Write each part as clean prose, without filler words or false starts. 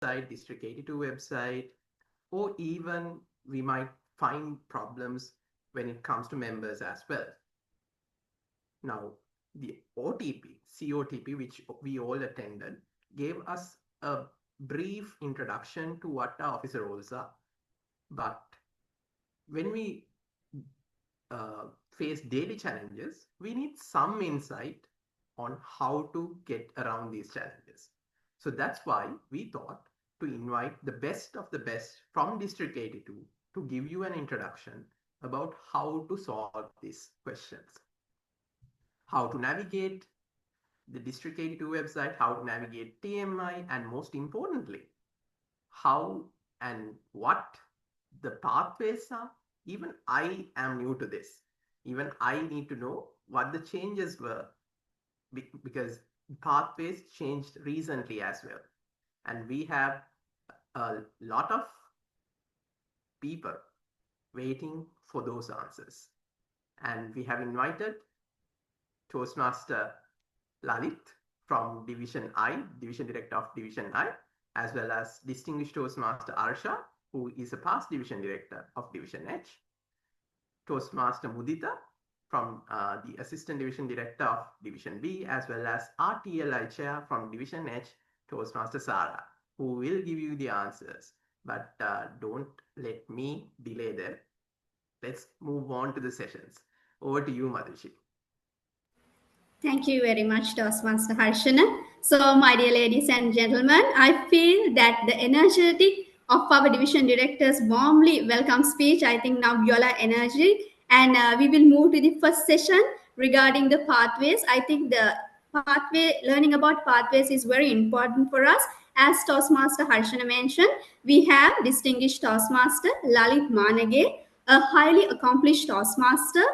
website, District 82 website, or even we might find problems when it comes to members as well. Now, the OTP, COTP, which we all attended, gave us a brief introduction to what our officer roles are. But when we face daily challenges, we need some insight on how to get around these challenges. So that's why we thought to invite the best of the best from District 82 to give you an introduction about how to solve these questions. How to navigate the District 82 website, how to navigate TMI, and most importantly, how and what the pathways are. Even I am new to this. Even I need to know what the changes were because pathways changed recently as well. And we have a lot of people waiting for those answers. And we have invited Toastmaster Lalit from Division I, Division Director of Division I, as well as Distinguished Toastmaster Arsha, who is a past Division Director of Division H, Toastmaster Mudita from the Assistant Division Director of Division B, as well as RTLI Chair from Division H, Toastmaster Sara, who will give you the answers. But don't let me delay them. Let's move on to the sessions. Over to you, Madhushi. Thank you very much, Toastmaster Harshana. So, my dear ladies and gentlemen, I feel that the energetic of our division director's warmly welcome speech, I think now you all are energetic, and we will move to the first session regarding the pathways. I think the learning about pathways is very important for us. As Toastmaster Harshana mentioned, we have distinguished Toastmaster Lalit Manage, a highly accomplished Toastmaster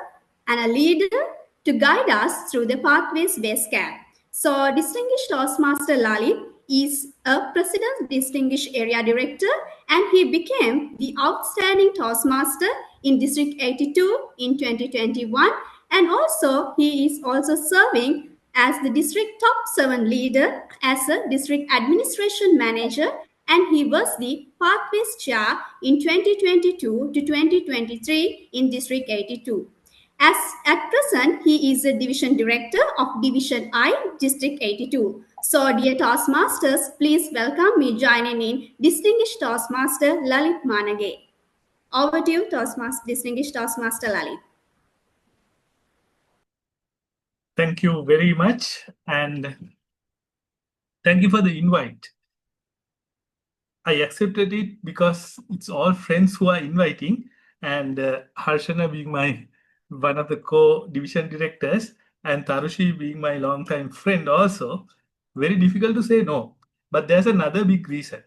and a leader to guide us through the Pathways Base Camp. So, Distinguished Toastmaster Lalit is a President's Distinguished Area Director, and he became the Outstanding Toastmaster in District 82 in 2021. And also, he is also serving as the District Top 7 Leader as a District Administration Manager, and he was the Pathways Chair in 2022 to 2023 in District 82. As at present, he is a Division Director of Division I, District 82. So, dear Toastmasters, please welcome me joining in Distinguished Toastmaster Lalit Manage. Over to you, Distinguished Toastmaster Lalit. Thank you very much, and thank you for the invite. I accepted it because it's all friends who are inviting, and Harshana being one of the co-division directors, and Tarushi being my longtime friend also, very difficult to say no. But there's another big reason.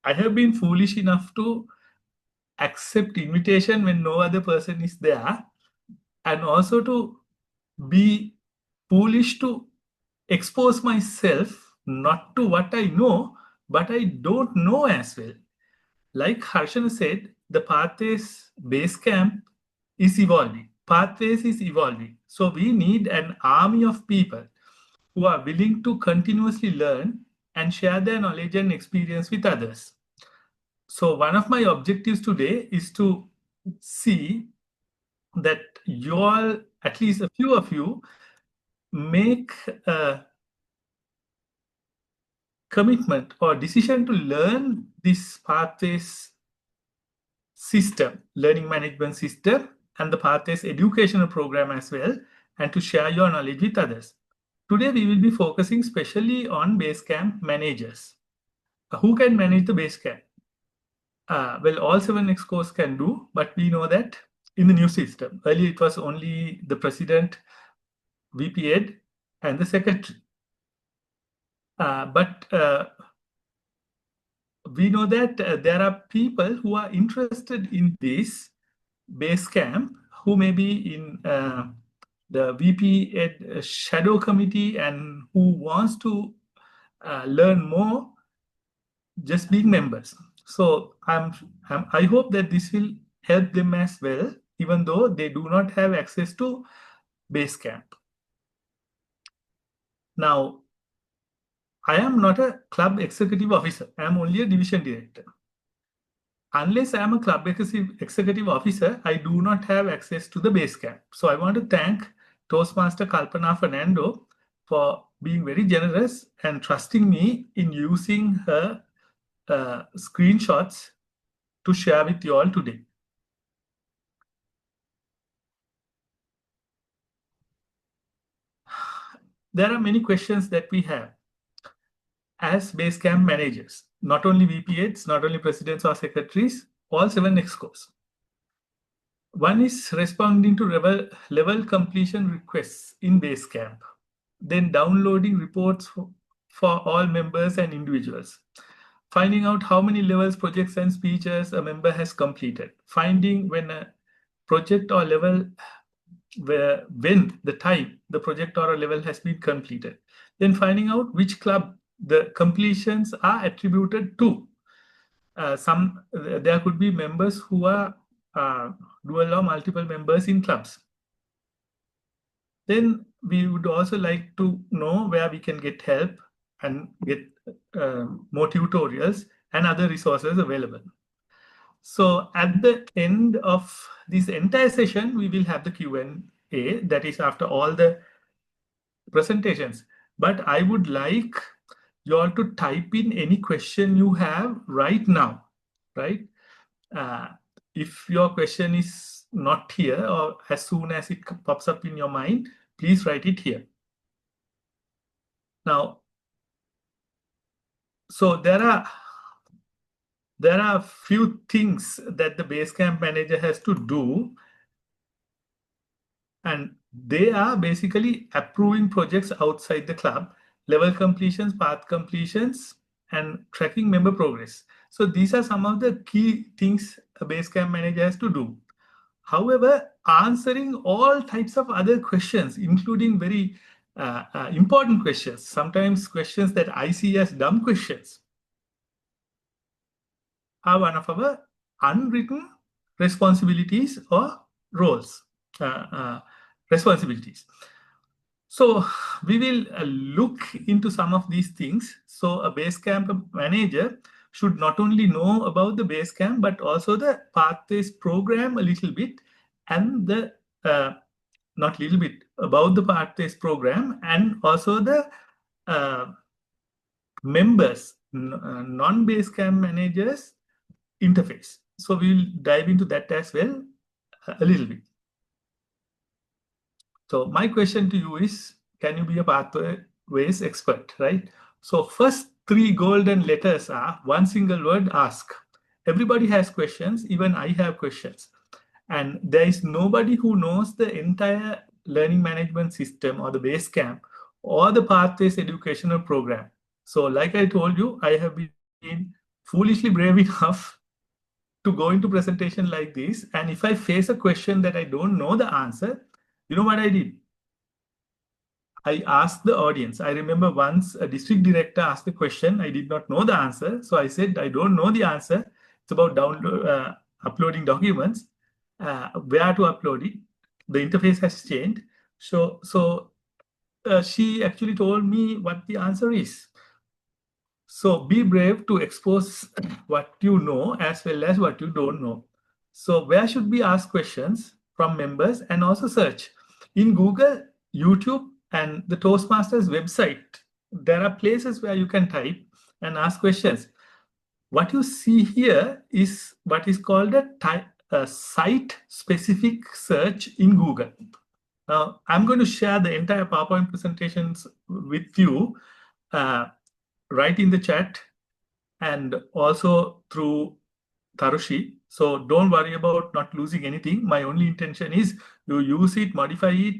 I have been foolish enough to accept invitation when no other person is there, and also to be foolish to expose myself not to what I know, but I don't know as well. Like Harshana said, the Pathways Base Camp is evolving. Pathways is evolving. So we need an army of people who are willing to continuously learn and share their knowledge and experience with others. So one of my objectives today is to see that you all, at least a few of you, make a commitment or decision to learn this Pathways system, learning management system, and the Pathways educational program as well, and to share your knowledge with others. Today, we will be focusing specially on Basecamp managers. Who can manage the Basecamp? Well, all 7 exCos can do, but we know that in the new system, earlier it was only the president, VP Ed, and the secretary. But we know that there are people who are interested in this Basecamp who may be in the VP Ed shadow committee and who wants to learn more just being members. So I hope that this will help them as well, even though they do not have access to Basecamp. Now, I am not a club executive officer. I am only a division director. Unless I am a club executive officer, I do not have access to the Basecamp. So I want to thank Toastmaster Kalpana Fernando for being very generous and trusting me in using her screenshots to share with you all today. There are many questions that we have as Basecamp managers, not only VP8s, not only presidents or secretaries, all 7 excos. One is responding to level completion requests in Basecamp, then downloading reports for all members and individuals, finding out how many levels, projects, and speeches a member has completed, finding when a project or level, when the time the project or a level has been completed, then finding out which club the completions are attributed to. There could be members who are dual or multiple members in clubs. Then we would also like to know where we can get help and get more tutorials and other resources available. So at the end of this entire session, we will have the Q&A, that is after all the presentations. But I would like you all to type in any question you have right now, right? If your question is not here or as soon as it pops up in your mind, please write it here. Now, so there are a few things that the Basecamp manager has to do, and they are basically approving projects outside the club, level completions, path completions, and tracking member progress. So these are some of the key things a Basecamp manager has to do. However, answering all types of other questions, including very important questions, sometimes questions that I see as dumb questions, are one of our unwritten responsibilities or roles, responsibilities. So we will look into some of these things. So a Basecamp manager should not only know about the Basecamp, but also the Pathways program a little bit, and the not little bit about the Pathways program, and also the members, non-Basecamp managers interface. So we'll dive into that as well a little bit. So my question to you is, can you be a Pathways expert, right? So first 3 golden letters are one single word: ask. Everybody has questions, even I have questions. And there is nobody who knows the entire learning management system or the Basecamp or the Pathways educational program. So like I told you, I have been foolishly brave enough to go into presentation like this. And if I face a question that I don't know the answer, you know what I did? I asked the audience. I remember once a district director asked a question. I did not know the answer. So I said, I don't know the answer. It's about uploading documents. Where to upload it? The interface has changed. So she actually told me what the answer is. So be brave to expose what you know as well as what you don't know. So where should we ask questions from members, and also search? In Google, YouTube, and the Toastmasters website, there are places where you can type and ask questions. What you see here is what is called a site-specific search in Google. Now, I'm going to share the entire PowerPoint presentations with you right in the chat and also through Tarushi. So don't worry about not losing anything. My only intention is you use it, modify it,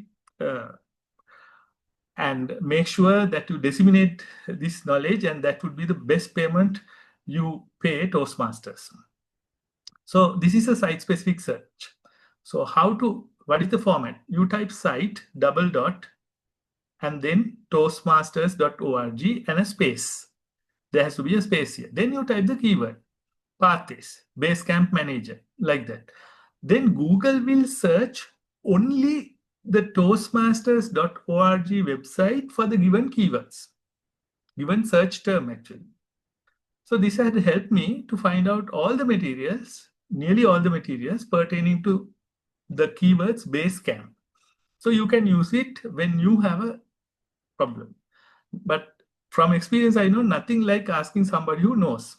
and make sure that you disseminate this knowledge, and that would be the best payment you pay Toastmasters. So this is a site-specific search. So what is the format? You type site, double dot, and then toastmasters.org and a space. There has to be a space here. Then you type the keyword, Pathways, Basecamp Manager, like that. Then Google will search only the toastmasters.org website for the given keywords. given search term actually. So this had helped me to find out all the materials, nearly all the materials pertaining to the keywords Basecamp. So you can use it when you have a problem. But from experience, I know nothing like asking somebody who knows.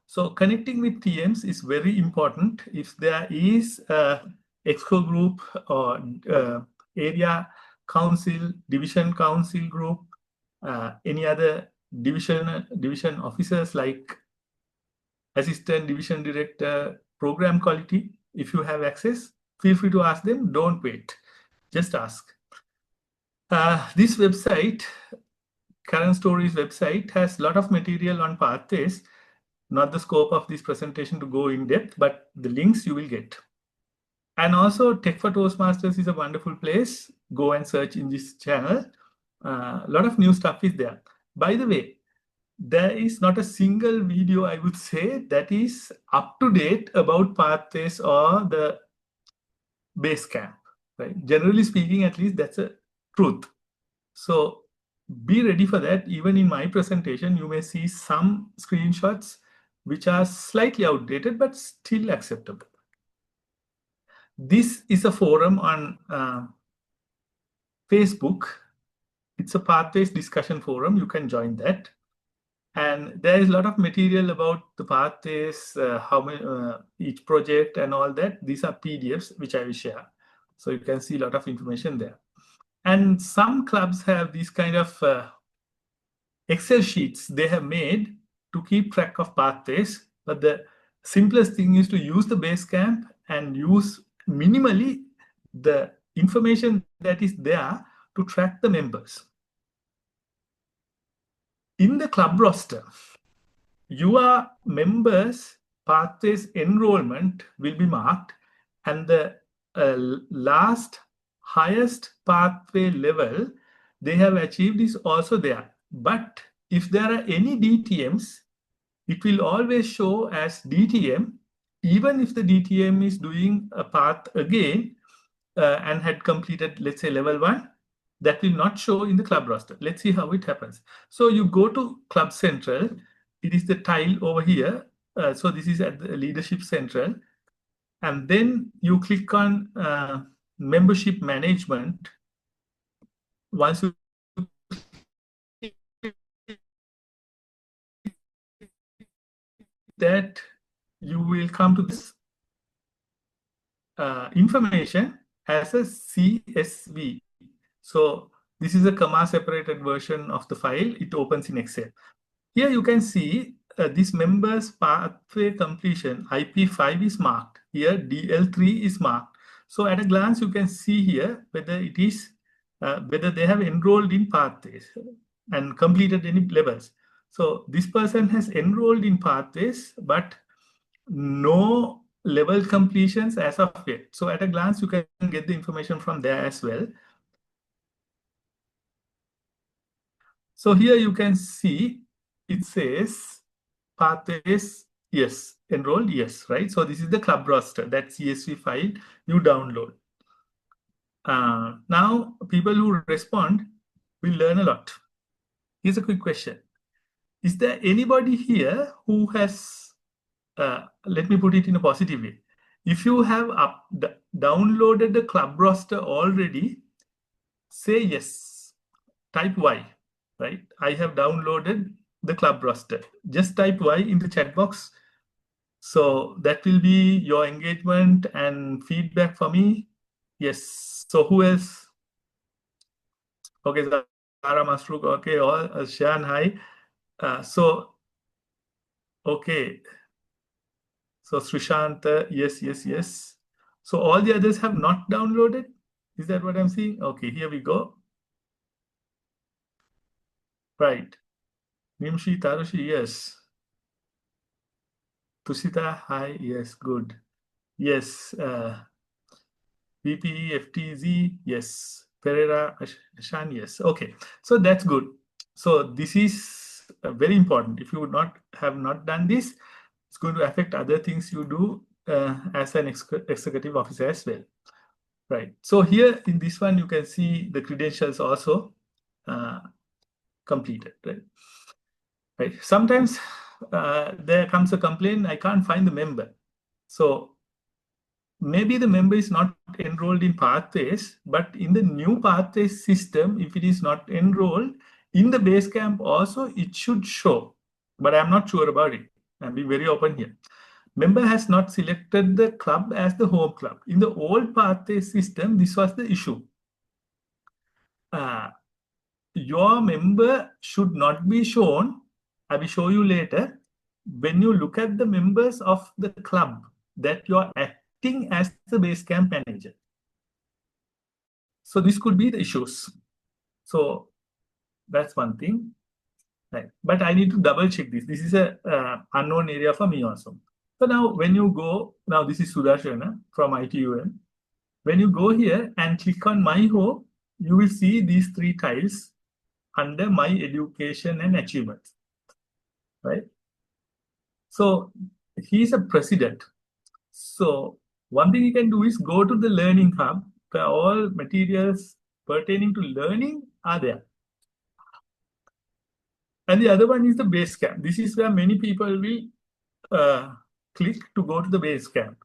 So connecting with TMs is very important. If there is a EXCO group or area council, division council group, any other division officers like assistant division director, program quality, if you have access, feel free to ask them. Don't wait, just ask. This website, Current Stories website, has a lot of material on pathways. Not the scope of this presentation to go in depth, but the links you will get. And also Tech for Toastmasters is a wonderful place. Go and search in this channel. A lot of new stuff is there. By the way, there is not a single video, I would say, that is up to date about pathways or the Basecamp, right? Generally speaking, at least that's a truth. So be ready for that. Even in my presentation, you may see some screenshots which are slightly outdated, but still acceptable. This is a forum on Facebook. It's a pathways discussion forum. You can join that. And there is a lot of material about the pathways, each project and all that. These are PDFs, which I will share. So you can see a lot of information there. And some clubs have these kind of Excel sheets they have made to keep track of pathways. But the simplest thing is to use the Basecamp and use minimally the information that is there to track the members. In the club roster, your members' pathways enrollment will be marked, and the last highest pathway level they have achieved is also there. But if there are any DTMs, it will always show as DTM, even if the DTM is doing a path again and had completed, let's say, level 1, that will not show in the club roster. Let's see how it happens. So you go to Club Central. It is the tile over here. So this is at the Leadership Central. And then you click on Membership Management. Once you that, you will come to this information as a CSV. So this is a comma separated version of the file. It opens in Excel. Here you can see this members pathway completion, IP5 is marked. Here DL3 is marked. So at a glance, you can see here whether it is, whether they have enrolled in pathways and completed any levels. So this person has enrolled in pathways, but no level completions as of yet. So at a glance, you can get the information from there as well. So here you can see it says pathways, yes, enrolled, yes, right? So this is the club roster, that CSV file you download. Now, people who respond will learn a lot. Here's a quick question. Is there anybody here who has, let me put it in a positive way. If you have downloaded the club roster already, say yes, type Y, right? I have downloaded the club roster. Just type Y in the chat box. So that will be your engagement and feedback for me. Yes. So who else? Okay, Zara Masruk. Okay, all Shan, hi. Okay. So Srishant, yes, yes, yes. So all the others have not downloaded. Is that what I'm seeing? Okay, here we go. Right. Nimshi, Tarushi, yes. Tushita, hi, yes, good. Yes. VPE, FTZ, yes. Pereira, Ashan, yes. Okay, so that's good. So this is very important. If you would not have not done this, it's going to affect other things you do as an executive officer as well. Right. So here in this one, you can see the credentials also. completed, right? Right. Sometimes there comes a complaint, I can't find the member. So maybe the member is not enrolled in Pathways, but in the new Pathways system, if it is not enrolled, in the Basecamp also, it should show. But I'm not sure about it. I'll be very open here. Member has not selected the club as the home club. In the old Pathways system, this was the issue. Your member should not be shown. I will show you later. When you look at the members of the club that you are acting as the Basecamp manager. So this could be the issues. So that's one thing. Right. But I need to double check this. This is a unknown area for me also. So now when you go, now this is Sudarshana from ITUM. When you go here and click on My Home, you will see these three tiles under My Education and Achievements, right? So he's a president. So one thing you can do is go to the Learning Hub, where all materials pertaining to learning are there. And the other one is the Basecamp. This is where many people will click to go to the Basecamp.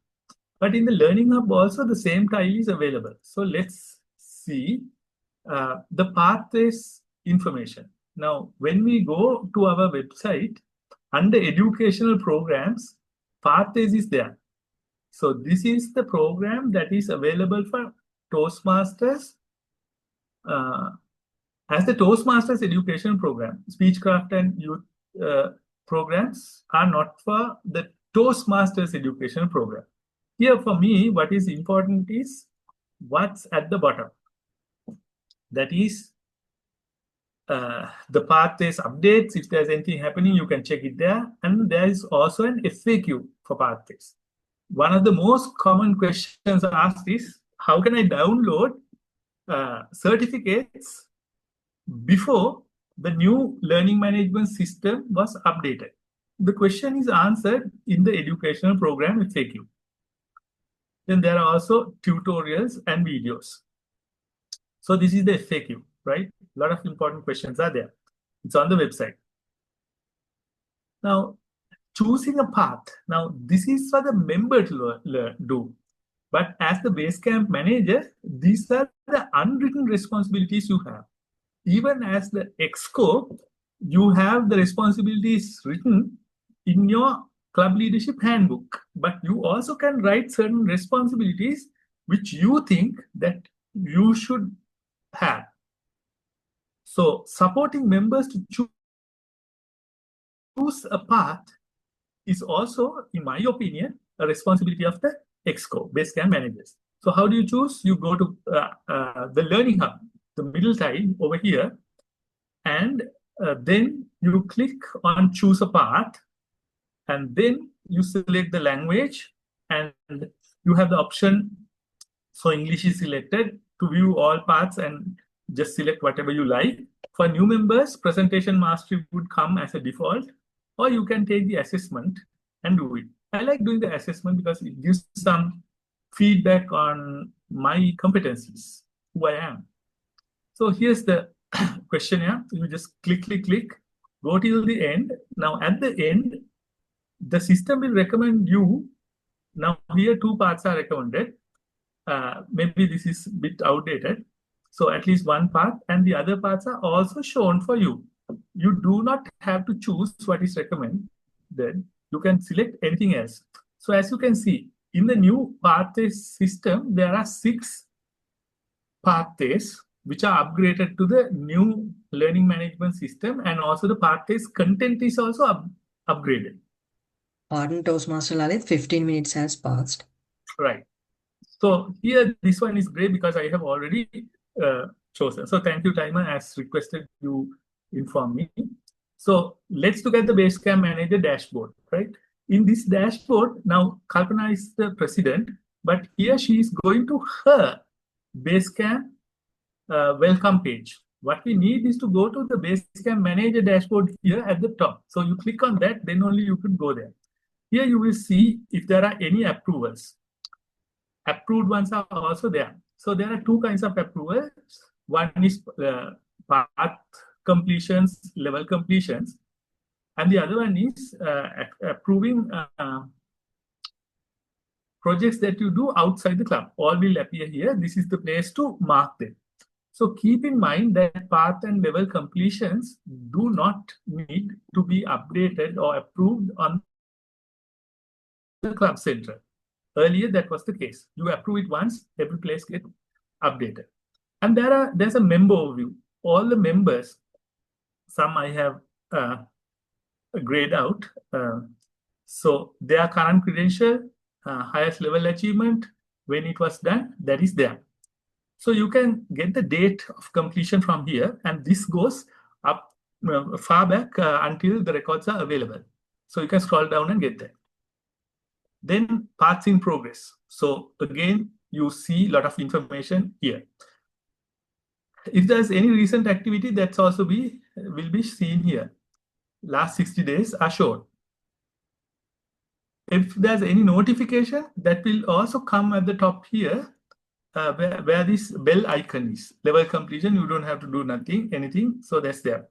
But in the Learning Hub also the same tile is available. So let's see the Pathways information. Now, when we go to our website, under educational programs, Pathways is there. So this is the program that is available for Toastmasters as the Toastmasters education program. Speechcraft and youth programs are not for the Toastmasters education program. Here for me, what is important is what's at the bottom. That is the Pathways updates. If there's anything happening, you can check it there. And there is also an FAQ for Pathways. One of the most common questions asked is, how can I download certificates before the new learning management system was updated? The question is answered in the educational program FAQ. Then there are also tutorials and videos. So this is the FAQ, right? A lot of important questions are there. It's on the website. Now, choosing a path. Now, this is for the member to do. But as the Basecamp manager, these are the unwritten responsibilities you have. Even as the EXCO, you have the responsibilities written in your club leadership handbook. But you also can write certain responsibilities which you think that you should have. So supporting members to choose a path is also, in my opinion, a responsibility of the EXCO, Basecamp managers. So how do you choose? You go to the Learning Hub, the middle tile over here, and then you click on Choose a Path, and then you select the language, and you have the option, so English is selected, to view all paths and just select whatever you like. For new members, presentation mastery would come as a default, or you can take the assessment and do it. I like doing the assessment because it gives some feedback on my competencies, who I am. So here's the questionnaire. You just click, go till the end. Now at the end, the system will recommend you. Now here 2 paths are recommended. Maybe this is a bit outdated. So at least one path, and the other paths are also shown for you. You do not have to choose what is recommended. You can select anything else. So as you can see, in the new Pathways system, there are 6 pathways which are upgraded to the new learning management system, and also the Pathways content is also upgraded. Pardon, Toastmaster Lalit, 15 minutes has passed. Right. So here, this one is great because I have already chosen. So thank you, Timer, as requested, you inform me. So let's look at the Basecamp Manager dashboard, right? In this dashboard, now Kalpana is the president, but here she is going to her Basecamp welcome page. What we need is to go to the Basecamp Manager dashboard here at the top. So you click on that, then only you could go there. Here you will see if there are any approvals. Approved ones are also there. So there are 2 kinds of approvals. One is path completions, level completions. And the other one is approving projects that you do outside the club. All will appear here. This is the place to mark them. So keep in mind that path and level completions do not need to be updated or approved on the club center. Earlier, that was the case. You approve it once, every place gets updated. And there's a member overview. All the members, some I have grayed out. So their current credential, highest level achievement, when it was done, that is there. So you can get the date of completion from here, and this goes up far back until the records are available. So you can scroll down and get that. Then paths in progress. So again, you see a lot of information here. If there's any recent activity, that's also will be seen here. Last 60 days are shown. If there's any notification, that will also come at the top here, where this bell icon is. Level completion, you don't have to do anything. So that's there.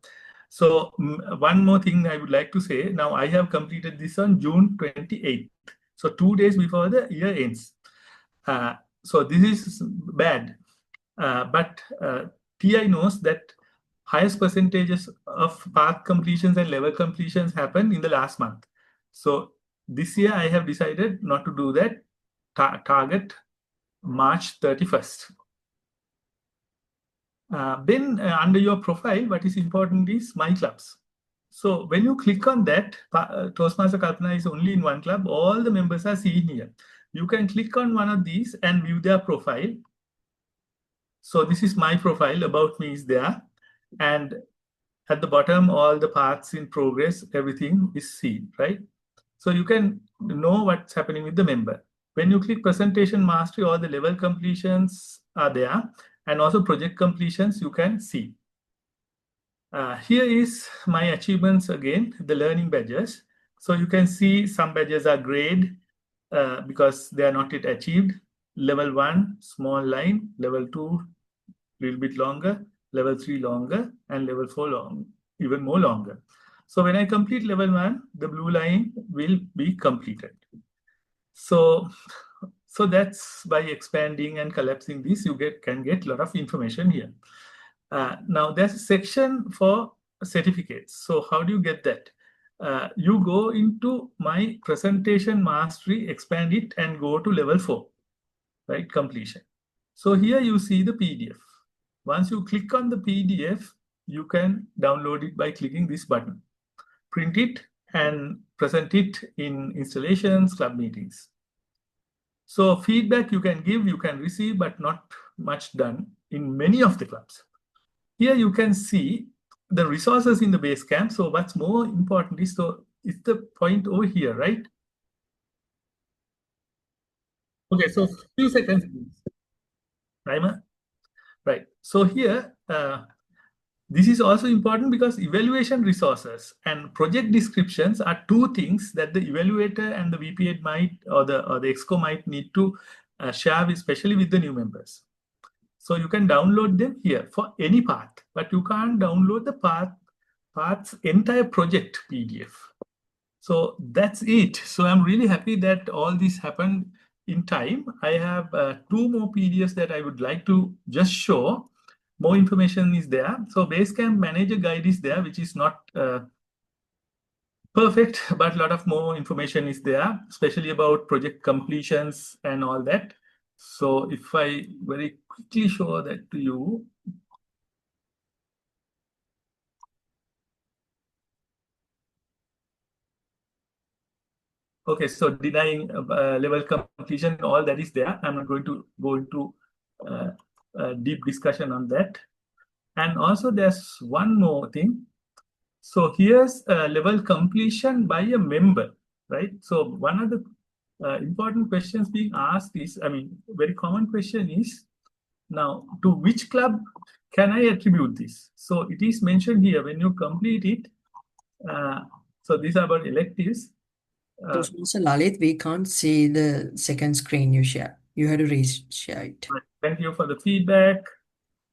So one more thing I would like to say. Now I have completed this on June 28th. So 2 days before the year ends. So this is bad. But TI knows that highest percentages of path completions and level completions happen in the last month. So this year I have decided not to do that. Target March 31st. Then under your profile, what is important is My Clubs. So when you click on that, Toastmaster Kalpana is only in one club. All the members are seen here. You can click on one of these and view their profile. So this is my profile. About me is there. And at the bottom, all the paths in progress, everything is seen, right? So you can know what's happening with the member. When you click Presentation Mastery, all the level completions are there. And also project completions you can see. Here is my achievements again, the learning badges. So you can see some badges are grayed because they are not yet achieved. Level 1, small line. Level 2, little bit longer. Level 3, longer. And level 4, long, even more longer. So when I complete level 1, the blue line will be completed. So that's by expanding and collapsing this, you can get a lot of information here. Now there's a section for certificates. So how do you get that? You go into My Presentation Mastery, expand it, and go to level 4, right? Completion. So here you see the PDF. Once you click on the PDF, you can download it by clicking this button. Print it and present it in installations, club meetings. So feedback you can give, you can receive, but not much done in many of the clubs. Here you can see the resources in the Basecamp. So what's more important is, so it's the point over here, right? Okay, so few seconds, please. Timer. Right. So here, this is also important because evaluation resources and project descriptions are two things that the evaluator and the VP8 might, or the EXCO might need to share, especially with the new members. So you can download them here for any path, but you can't download the path's entire project PDF. So that's it. So I'm really happy that all this happened in time. I have 2 more PDFs that I would like to just show. More information is there. So Basecamp Manager Guide is there, which is not perfect, but a lot of more information is there, especially about project completions and all that. So if I very quickly show that to you. Okay, so denying level completion, all that is there. I'm not going to go into deep discussion on that. And also there's one more thing. So here's level completion by a member, right? So one of the important questions being asked is, I mean, very common question is, now to which club can I attribute this? So it is mentioned here when you complete it. So these are about electives. Toastmaster Lalit, we can't see the second screen you share. You had to re-share it. Thank you for the feedback.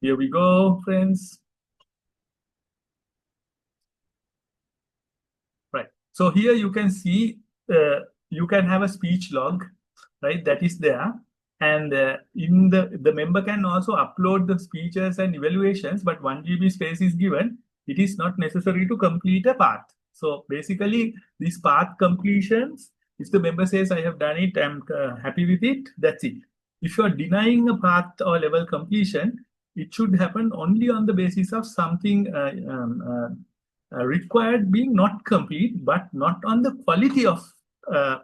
Here we go, friends. So here you can see, you can have a speech log, right? That is there. And in the member can also upload the speeches and evaluations, but 1 GB space is given. It is not necessary to complete a path. So basically, these path completions, if the member says, I have done it, I'm happy with it, that's it. If you are denying a path or level completion, it should happen only on the basis of something required being not complete, but not on the quality of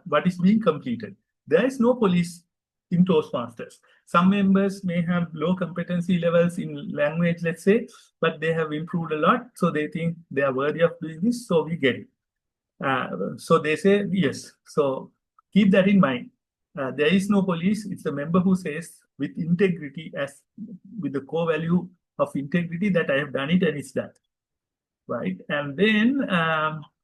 what is being completed. There is no police in Toastmasters. Some members may have low competency levels in language, let's say, but they have improved a lot. So they think they are worthy of doing this. So we get it. So they say, yes. So keep that in mind. There is no police. It's the member who says with integrity, as with the core value of integrity, that I have done it and it's done. Right. And then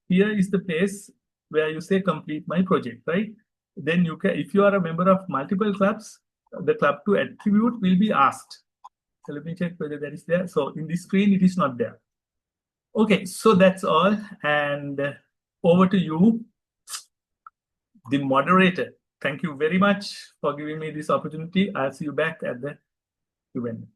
here is the place where you say complete my project, right? Then you can, if you are a member of multiple clubs, the club to attribute will be asked. So let me check whether that is there. So in this screen, it is not there. Okay, so that's all. And over to you, the moderator. Thank you very much for giving me this opportunity. I'll see you back at the event.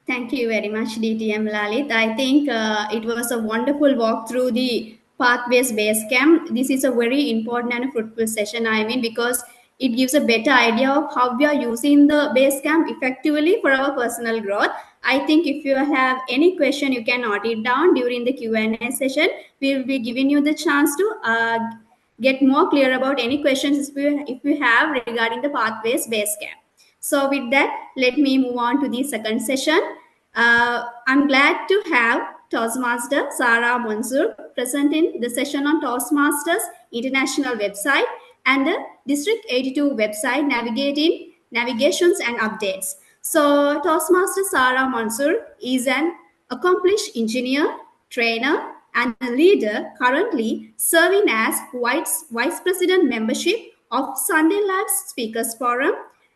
Thank you very much, DTM Lalit. I think it was a wonderful walk through the Pathways Basecamp. This is a very important and fruitful session, I mean, because it gives a better idea of how we are using the Basecamp effectively for our personal growth. I think if you have any question, you can note it down during the Q&A session. We will be giving you the chance to get more clear about any questions if you have regarding the Pathways Basecamp. So with that, let me move on to the second session. I'm glad to have Toastmaster Sarah Mansoor presenting the session on Toastmasters International website and the District 82 website navigations and updates. So Toastmaster Sarah Mansoor is an accomplished engineer, trainer, and a leader currently serving as Vice President membership of Sunday Live Speakers Forum,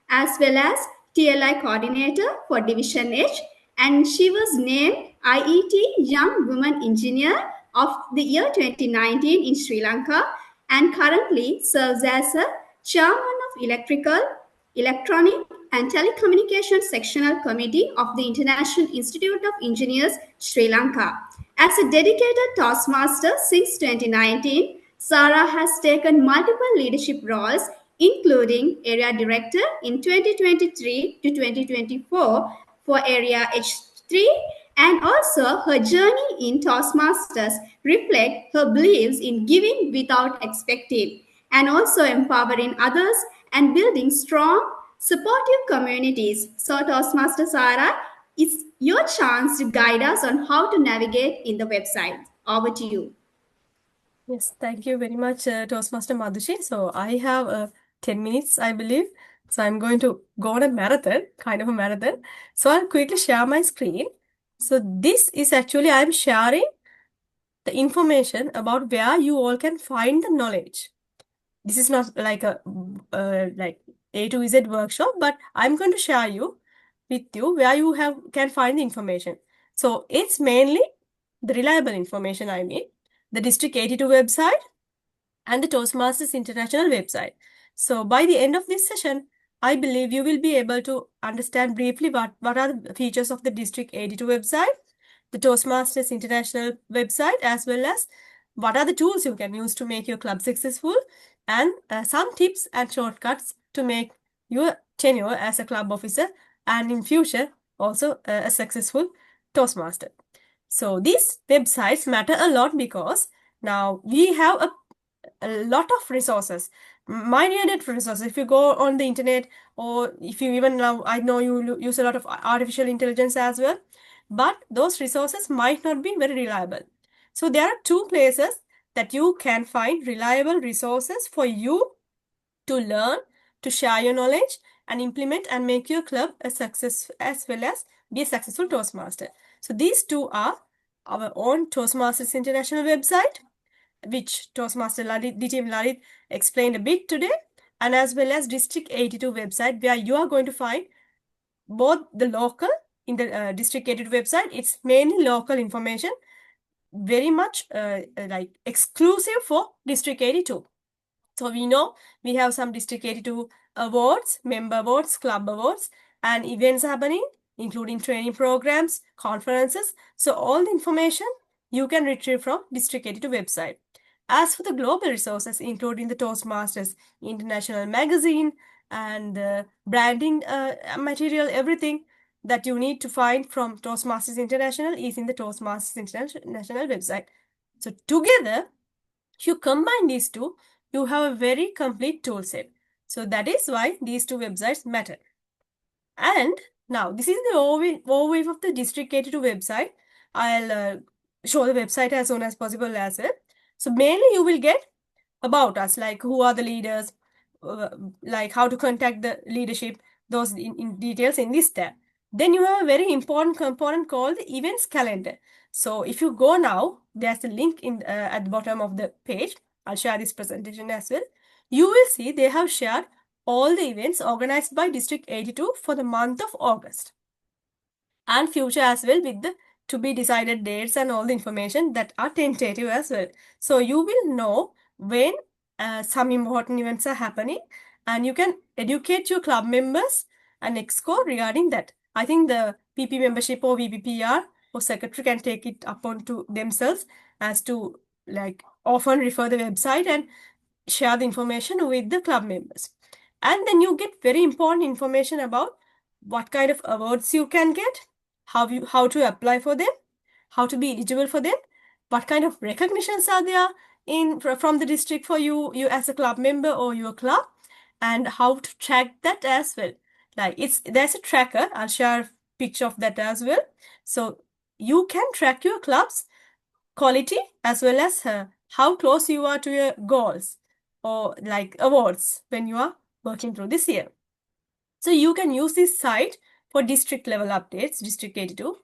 as well as TLI coordinator for Division H, and she was named IET Young Women Engineer of the year 2019 in Sri Lanka, and currently serves as a chairman of Electrical, Electronic and Telecommunications Sectional Committee of the International Institute of Engineers, Sri Lanka. As a dedicated Toastmaster since 2019, Sarah has taken multiple leadership roles, including Area Director in 2023 to 2024 for Area H3, and also her journey in Toastmasters reflect her beliefs in giving without expecting, and also empowering others and building strong, supportive communities. So Toastmaster Sarah, it's your chance to guide us on how to navigate in the website. Over to you. Yes, thank you very much, Toastmaster Madhushi. So I have 10 minutes, I believe. So I'm going to go on a marathon, kind of a marathon. So I'll quickly share my screen. So this is actually, I'm sharing the information about where you all can find the knowledge. This is not like a like A to Z workshop, but I'm going to share with you where you can find the information. So it's mainly the reliable information, I mean, the District 82 website and the Toastmasters International website. So by the end of this session, I believe you will be able to understand briefly what are the features of the District 82 website, the Toastmasters International website, as well as what are the tools you can use to make your club successful, and some tips and shortcuts to make your tenure as a club officer and in future also a successful Toastmaster. So these websites matter a lot because now we have a lot of resources, myriad resources. If you go on the internet, or if you even now, I know you use a lot of artificial intelligence as well, but those resources might not be very reliable. So there are two places that you can find reliable resources for you to learn, to share your knowledge and implement and make your club a success, as well as be a successful Toastmaster. So these two are our own Toastmasters International website, which Toastmaster DTM Lalit explained a bit today, and as well as District 82 website, where you are going to find both the local, in the District 82 website, it's mainly local information, very much like exclusive for District 82. So we know we have some District 82 awards, member awards, club awards, and events happening, including training programs, conferences. So all the information you can retrieve from District 82 website. As for the global resources, including the Toastmasters International magazine and branding material, everything that you need to find from Toastmasters International is in the Toastmasters International website. So together, if you combine these two, you have a very complete tool set. So that is why these two websites matter. And now this is the overview of the District 82 website. I'll show the website as soon as possible as well. So mainly you will get about us, like who are the leaders, like how to contact the leadership, those in details in this tab. Then you have a very important component called the events calendar. So if you go now, there's a link in at the bottom of the page. I'll share this presentation as well. You will see they have shared all the events organized by District 82 for the month of August. And future as well, with the to be decided dates and all the information that are tentative as well. So you will know when some important events are happening, and you can educate your club members and EXCO regarding that. I think the PP membership or VPPR or secretary can take it upon to themselves as to like often refer the website and share the information with the club members. And then you get very important information about what kind of awards you can get, how to apply for them, how to be eligible for them, what kind of recognitions are there from the district for you as a club member or your club, and how to track that as well. Like there's a tracker. I'll share a picture of that as well. So you can track your club's quality as well as how close you are to your goals or like awards when you are working through this year. So you can use this site for district level updates, District 82,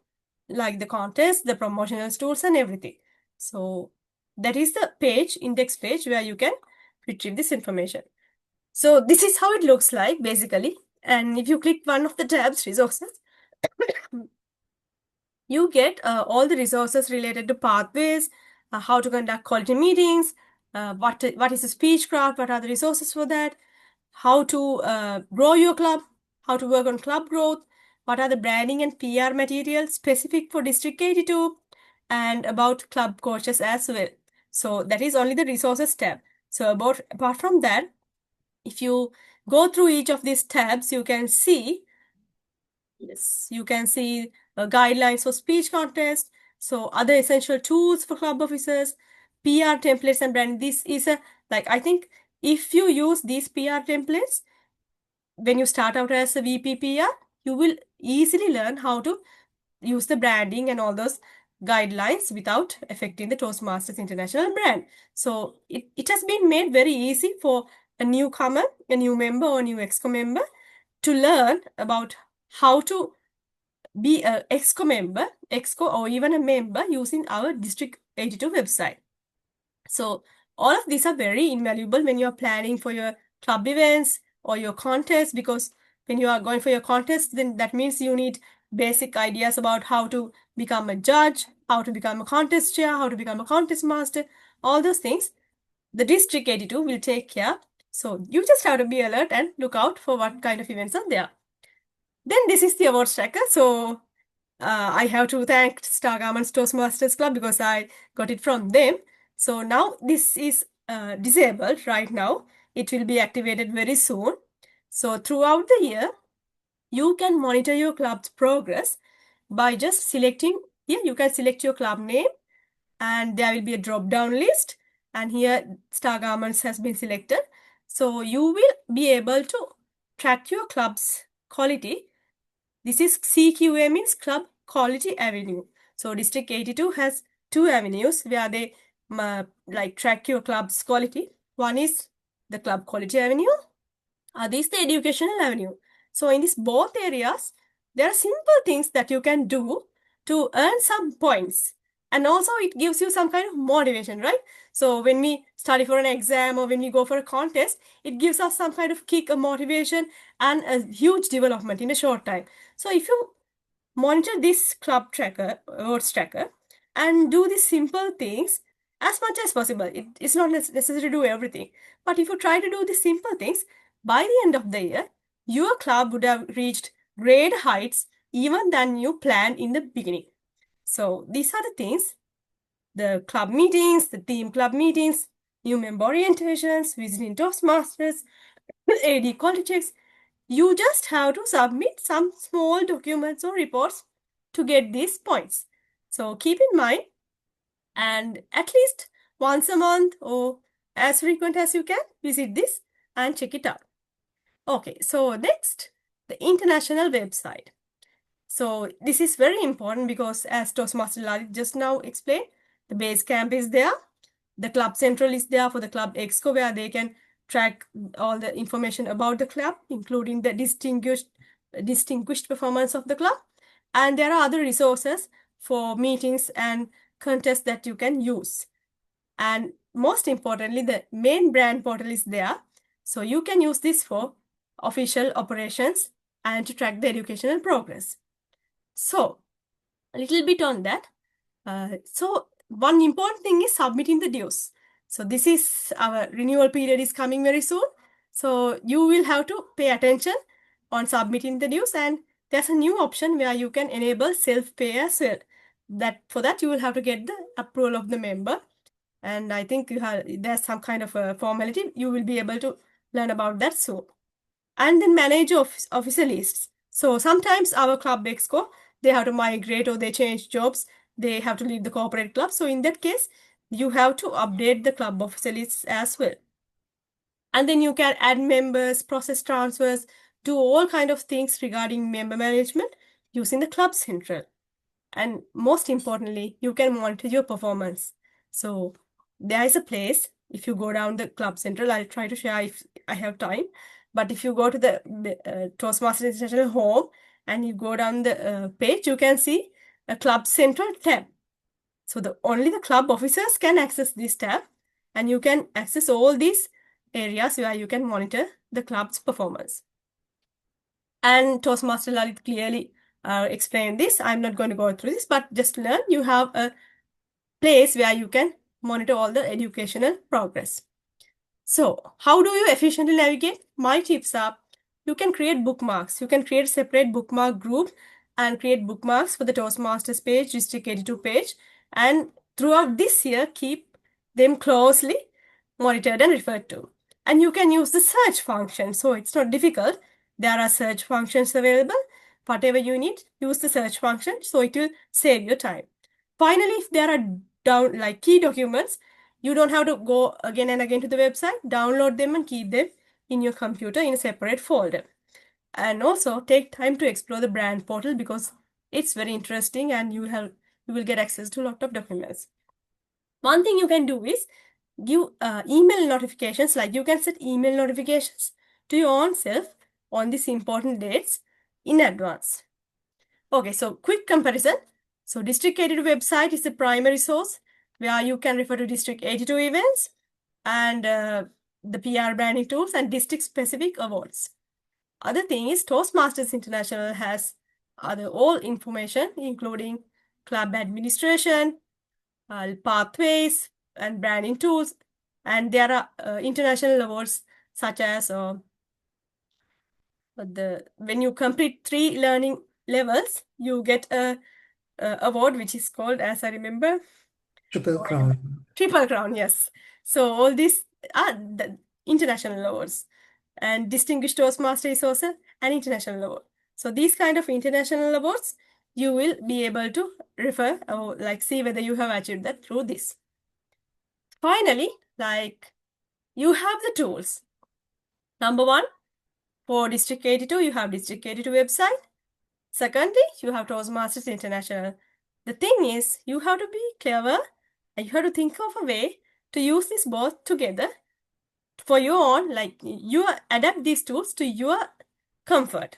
like the contest, the promotional tools and everything. So that is the page, index page, where you can retrieve this information. So this is how it looks like basically. And if you click one of the tabs, resources, you get all the resources related to pathways, how to conduct quality meetings, what is a Speechcraft, what are the resources for that, how to grow your club, how to work on club growth, what are the branding and PR materials specific for District 82, and about club coaches as well. So that is only the resources tab. So apart from that, if you go through each of these tabs, you can see, yes, you can see guidelines for speech contest, so other essential tools for club officers, PR templates and branding. This is I think if you use these PR templates, when you start out as a VPPR, you will easily learn how to use the branding and all those guidelines without affecting the Toastmasters International brand. So it has been made very easy for a newcomer, a new member or a new EXCO member to learn about how to be an EXCO or even a member using our District 82 website. So all of these are very invaluable when you're planning for your club events or your contests, because when you are going for your contest, then that means you need basic ideas about how to become a judge, how to become a contest chair, how to become a contest master, all those things. The District 82 will take care. So you just have to be alert and look out for what kind of events are there. Then this is the awards tracker. So I have to thank Star Garments Toastmasters Club because I got it from them. So now this is disabled right now. It will be activated very soon. So throughout the year, you can monitor your club's progress by just selecting, here you can select your club name and there will be a drop-down list. And here Star Garments has been selected. So you will be able to track your club's quality. This is CQA, means Club Quality Avenue. So District 82 has two avenues where they track your club's quality. One is the Club Quality Avenue, other is the Educational Avenue. So in these both areas, there are simple things that you can do to earn some points. And also it gives you some kind of motivation, right? So when we study for an exam or when we go for a contest, it gives us some kind of kick, a motivation, and a huge development in a short time. So if you monitor this club tracker, awards tracker, and do the simple things as much as possible. It's not necessary to do everything, but if you try to do the simple things, by the end of the year, your club would have reached great heights even than you planned in the beginning. So these are the things: the club meetings, the team club meetings, new member orientations, visiting Toastmasters, AD quality checks. You just have to submit some small documents or reports to get these points. So keep in mind, and at least once a month or as frequent as you can, visit this and check it out. Okay, so next, the international website. So this is very important because, as Toastmaster Lalit just now explained, the base camp is there. The Club Central is there for the Club Exco, where they can track all the information about the club, including the distinguished performance of the club. And there are other resources for meetings and contests that you can use. And most importantly, the main brand portal is there. So you can use this for official operations and to track the educational progress. So a little bit on that. So one important thing is submitting the dues. So this is our renewal period is coming very soon. So you will have to pay attention on submitting the dues, and there's a new option where you can enable self-pay as well. For that you will have to get the approval of the member, and I think there's some kind of a formality. You will be able to learn about that soon. And then manage officer lists. So sometimes our Club Exco, they have to migrate or they change jobs. They have to leave the corporate club. So in that case, you have to update the club officer lists as well. And then you can add members, process transfers, do all kind of things regarding member management using the Club Central. And most importantly, you can monitor your performance. So there is a place, if you go down the Club Central, I'll try to share if I have time. But if you go to the Toastmasters International home and you go down the page, you can see a Club Central tab. So only the club officers can access this tab, and you can access all these areas where you can monitor the club's performance. And Toastmaster Lalit clearly explained this. I'm not going to go through this, but just learn, you have a place where you can monitor all the educational progress. So how do you efficiently navigate? My tips are, you can create bookmarks. You can create separate bookmark group and create bookmarks for the Toastmasters page, District 82 page. And throughout this year, keep them closely monitored and referred to. And you can use the search function. So it's not difficult. There are search functions available. Whatever you need, use the search function. So it will save your time. Finally, if there are key documents, you don't have to go again and again to the website. Download them and keep them in your computer in a separate folder. And also take time to explore the brand portal because it's very interesting and you will get access to a lot of documents. One thing you can do is give email notifications. Like you can set email notifications to your own self on these important dates in advance. Okay, so quick comparison. So District 82 website is the primary source where you can refer to District 82 events and the PR branding tools and district-specific awards. Other thing is Toastmasters International has all information, including club administration, pathways, and branding tools. And there are international awards such as when you complete 3 learning levels, you get a award which is called, as I remember, Triple Crown. Triple Crown, yes. So all these are the international awards, and Distinguished Toastmaster is also an international award. So these kind of international awards, you will be able to refer or see whether you have achieved that through this. Finally, you have the tools. Number 1, for District 82, you have District 82 website. Secondly, you have Toastmasters International. The thing is, you have to be clever and you have to think of a way to use this both together for your own, you adapt these tools to your comfort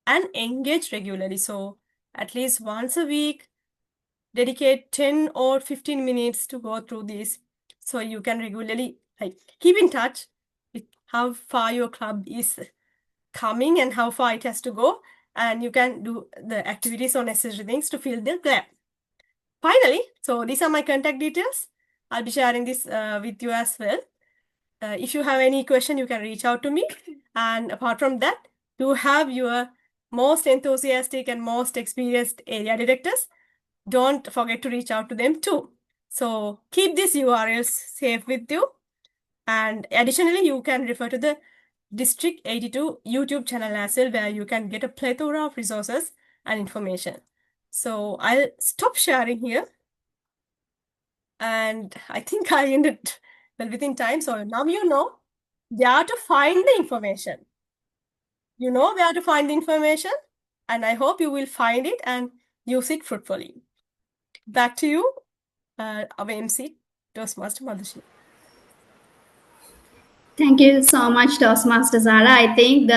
and engage regularly. So at least once a week, dedicate 10 or 15 minutes to go through this so you can regularly keep in touch with how far your club is coming and how far it has to go, and you can do the activities or necessary things to fill the gap. finally, so these are my contact details. I'll be sharing this with you as well. If you have any question, you can reach out to me. And apart from that, you have your most enthusiastic and most experienced area directors. Don't forget to reach out to them too. So keep these URLs safe with you. And additionally, you can refer to the District 82 YouTube channel as well, where you can get a plethora of resources and information. So I'll stop sharing here. And I think I ended well within time. So now you know where to find the information. You know where to find the information, and I hope you will find it and use it fruitfully. Back to you, our MC, Toastmaster Madhushi. Thank you so much, Toastmaster Zara. I think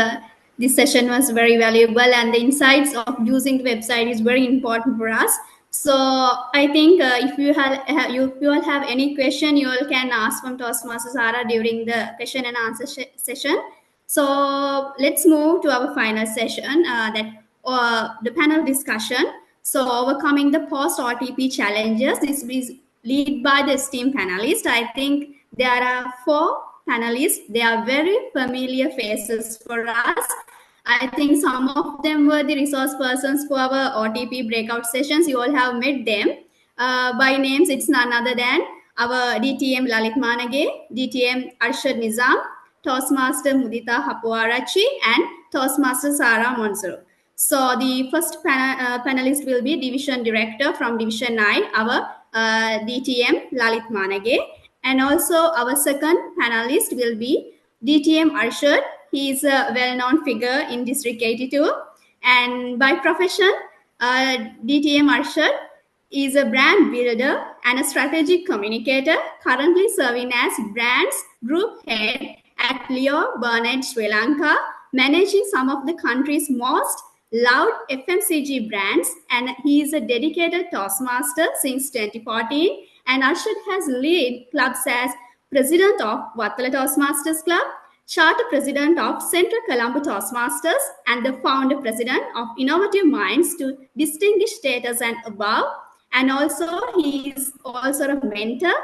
this session was very valuable, and the insights of using the website is very important for us. So I think if you all have any question, you all can ask from Toastmaster Zara during the question and answer session. So let's move to our final session, the panel discussion. So overcoming the post RTP challenges. This is led by the esteemed panelists. I think there are 4 panelists. They are very familiar faces for us. I think some of them were the resource persons for our OTP breakout sessions. You all have met them. By names, it's none other than our DTM Lalit Manage, DTM Arshad Nizam, Toastmaster Mudita Hapuarachi, and Toastmaster Sarah Monsuru. So the first panelist will be Division Director from Division 9, our DTM Lalit Manage. And also our second panelist will be DTM Arshad. He is a well-known figure in District 82. And by profession, DTM Arshad is a brand builder and a strategic communicator, currently serving as brands group head at Leo Burnett, Sri Lanka, managing some of the country's most loved FMCG brands. And he is a dedicated Toastmaster since 2014. And Arshad has led clubs as President of Wattala Toastmasters Club, Charter President of Central Colombo Toastmasters, and the Founder President of Innovative Minds to distinguished status and above. And also, he is also a mentor,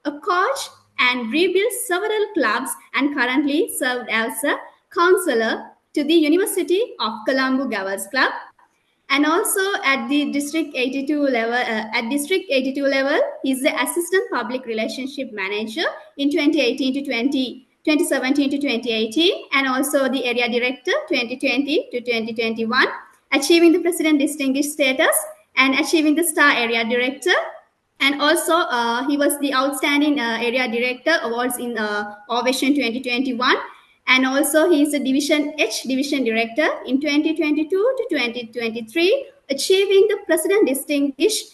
a coach, and rebuilt several clubs, and currently served as a counselor to the University of Colombo Girls Club. And also at the District 82 level, he's the Assistant Public Relationship Manager in 2017 to 2018, and also the Area Director 2020 to 2021, achieving the President Distinguished status and achieving the Star Area Director. And also, he was the Outstanding Area Director Awards in Ovation 2021. And also, he is a Division H Division Director in 2022 to 2023, achieving the President Distinguished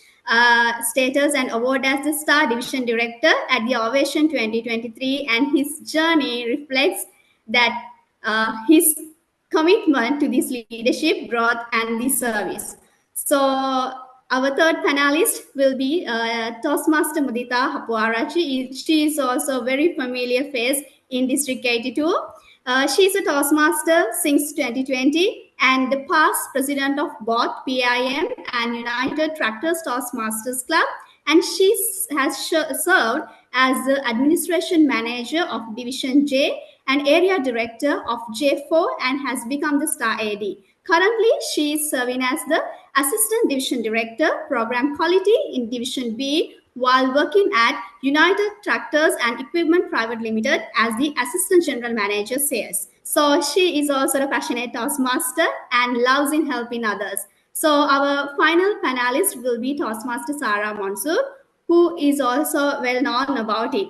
status and award as the Star Division Director at the Ovation 2023. And his journey reflects that his commitment to this leadership, growth, and the service. So our third panelist will be Toastmaster Mudita Hapuarachi. She is also a very familiar face in District 82. She is a Toastmaster since 2020 and the past president of both PIM and United Tractors Toastmasters Club. And she has served as the administration manager of Division J and area director of J4 and has become the Star AD. Currently, she is serving as the Assistant Division Director, Program Quality in Division B, while working at United Tractors and Equipment Private Limited as the Assistant General Manager Sales. So she is also a passionate Toastmaster and loves in helping others. So our final panelist will be Toastmaster Sarah Monsuru, who is also well known about it.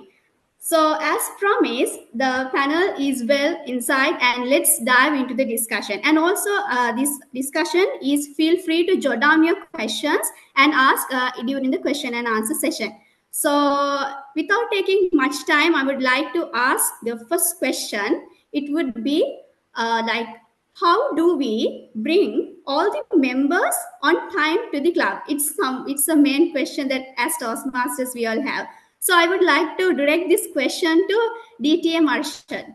So as promised, the panel is well inside and let's dive into the discussion. And also this discussion is feel free to jot down your questions and ask during the question and answer session. So without taking much time, I would like to ask the first question. It would be how do we bring all the members on time to the club? It's a main question that as Toastmasters we all have. So I would like to direct this question to DTM Arshad.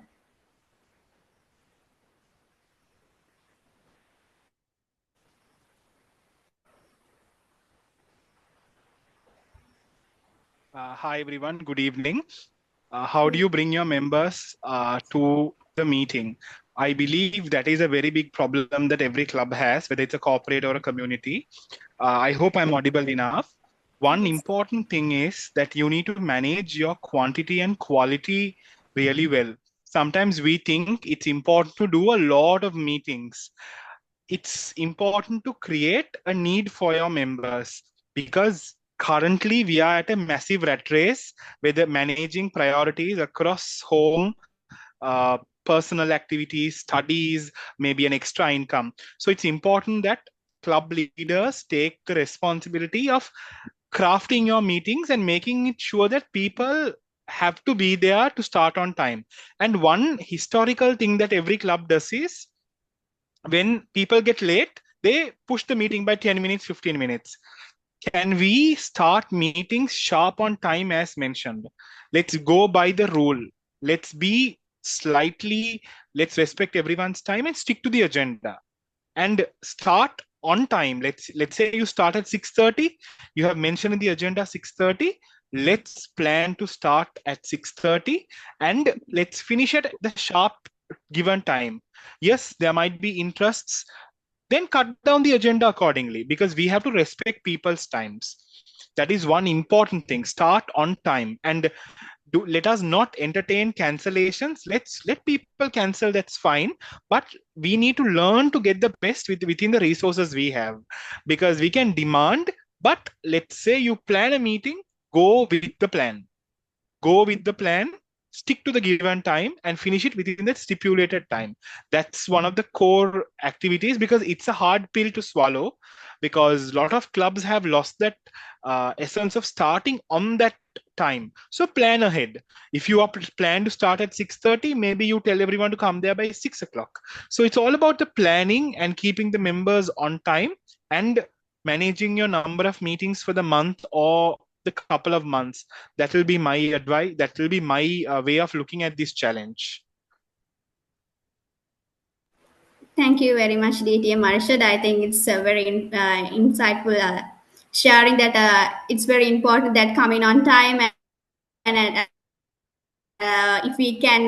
Hi everyone, good evening. How do you bring your members to the meeting? I believe that is a very big problem that every club has, whether it's a corporate or a community. I hope I'm audible enough. One important thing is that you need to manage your quantity and quality really well. Sometimes we think it's important to do a lot of meetings. It's important to create a need for your members, because currently we are at a massive rat race where the managing priorities across home, personal activities, studies, maybe an extra income. So it's important that club leaders take the responsibility of crafting your meetings and making it sure that people have to be there to start on time. And one historical thing that every club does is, when people get late, they push the meeting by 10 minutes, 15 minutes. Can we start meetings sharp on time as mentioned? Let's go by the rule. Let's respect everyone's time and stick to the agenda and start on time. Let's say you start at 6:30. You have mentioned in the agenda 6:30. Let's plan to start at 6:30 and let's finish at the sharp given time. Yes, there might be interests, then cut down the agenda accordingly, because we have to respect people's times. That is one important thing. Start on time and let us not entertain cancellations. Let people cancel, that's fine, but we need to learn to get the best within the resources we have, because we can demand, but let's say you plan a meeting, go with the plan, stick to the given time and finish it within the stipulated time. That's one of the core activities, because it's a hard pill to swallow, because a lot of clubs have lost that essence of starting on that time. So plan ahead. If you are plan to start at 6:30, maybe you tell everyone to come there by 6 o'clock. So it's all about the planning and keeping the members on time and managing your number of meetings for the month or the couple of months. That will be my advice. That will be my way of looking at this challenge. Thank you very much, DTM Arshad. I think it's very insightful sharing that it's very important that coming on time and if we can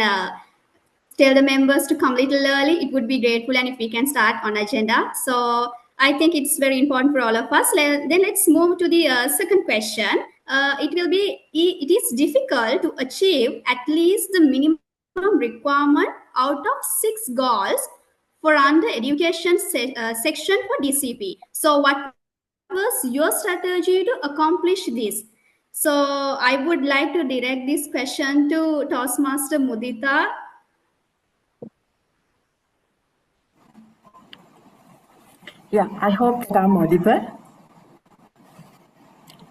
tell the members to come a little early, it would be grateful, and if we can start on agenda. So I think it's very important for all of us. Then let's move to the second question. It is difficult to achieve at least the minimum requirement out of 6 goals for under education section for DCP. So what was your strategy to accomplish this? So I would like to direct this question to Toastmaster Mudita. Yeah, I hope that I'm audible.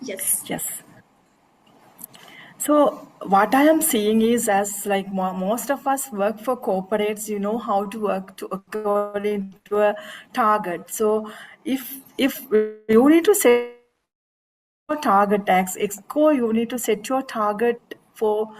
Yes. Yes. So what I am seeing is, as like most of us work for corporates, you know how to work according to a target. So if you need to set your target tax exco, you need to set your target for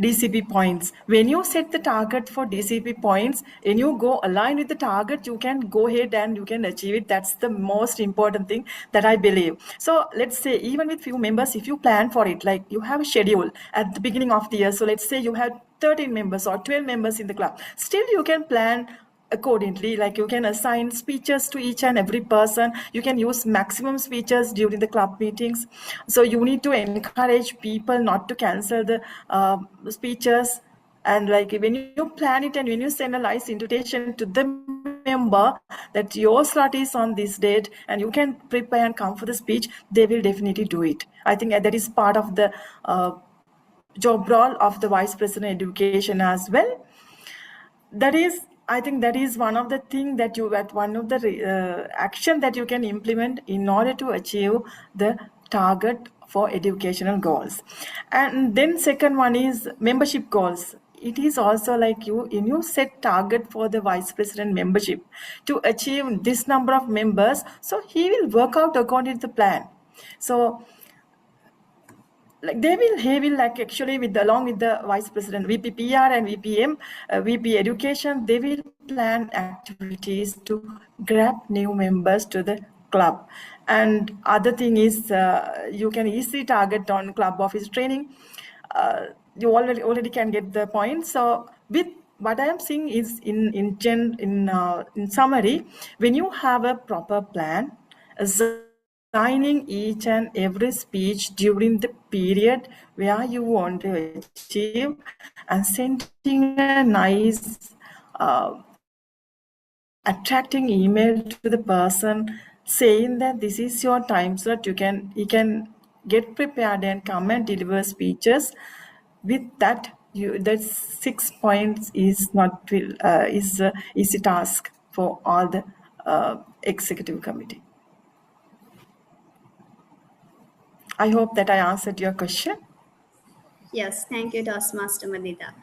DCP points. When you set the target for DCP points and you go align with the target, you can go ahead and you can achieve it. That's the most important thing that I believe. So let's say even with few members, if you plan for it, like you have a schedule at the beginning of the year. So let's say you have 13 members or 12 members in the club. Still you can plan accordingly, like you can assign speeches to each and every person. You can use maximum speeches during the club meetings. So you need to encourage people not to cancel the speeches. And like when you plan it and when you send a nice invitation to the member that your slot is on this date and you can prepare and come for the speech, they will definitely do it. I think that is part of the job role of the Vice President Education as well. I think that is one of the things that one of the action that you can implement in order to achieve the target for educational goals. And then second one is membership goals. It is also like you set target for the vice president membership to achieve this number of members. So he will work out according to the plan. So like he will like actually along with the vice president, VP PR and VPM, VP education, they will plan activities to grab new members to the club. And other thing is you can easily target on club office training. You already can get the point. So with what I am seeing is in summary, when you have a proper plan, assigning each and every speech during the period where you want to achieve, and sending a nice attracting email to the person saying that this is your time slot, you can get prepared and come and deliver speeches. With that, that 6 points is not is a easy task for all the executive committee. I hope that I answered your question. Yes, thank you, Toastmaster Madita.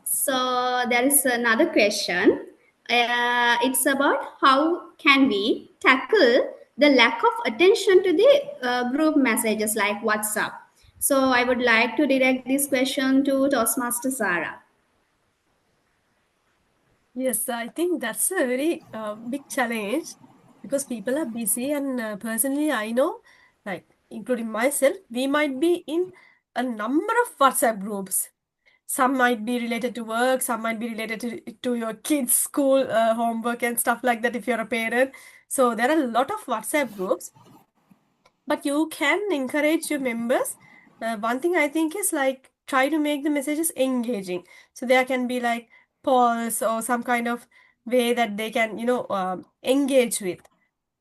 So there is another question. It's about how can we tackle the lack of attention to the group messages like WhatsApp. So I would like to direct this question to Toastmaster Sarah. Yes, I think that's a very big challenge because people are busy, and personally, I know, like including myself, we might be in a number of WhatsApp groups. Some might be related to work, some might be related to your kids' school homework and stuff like that if you're a parent. So there are a lot of WhatsApp groups, but you can encourage your members. One thing I think is like try to make the messages engaging. So there can be like polls or some kind of way that they can, engage with.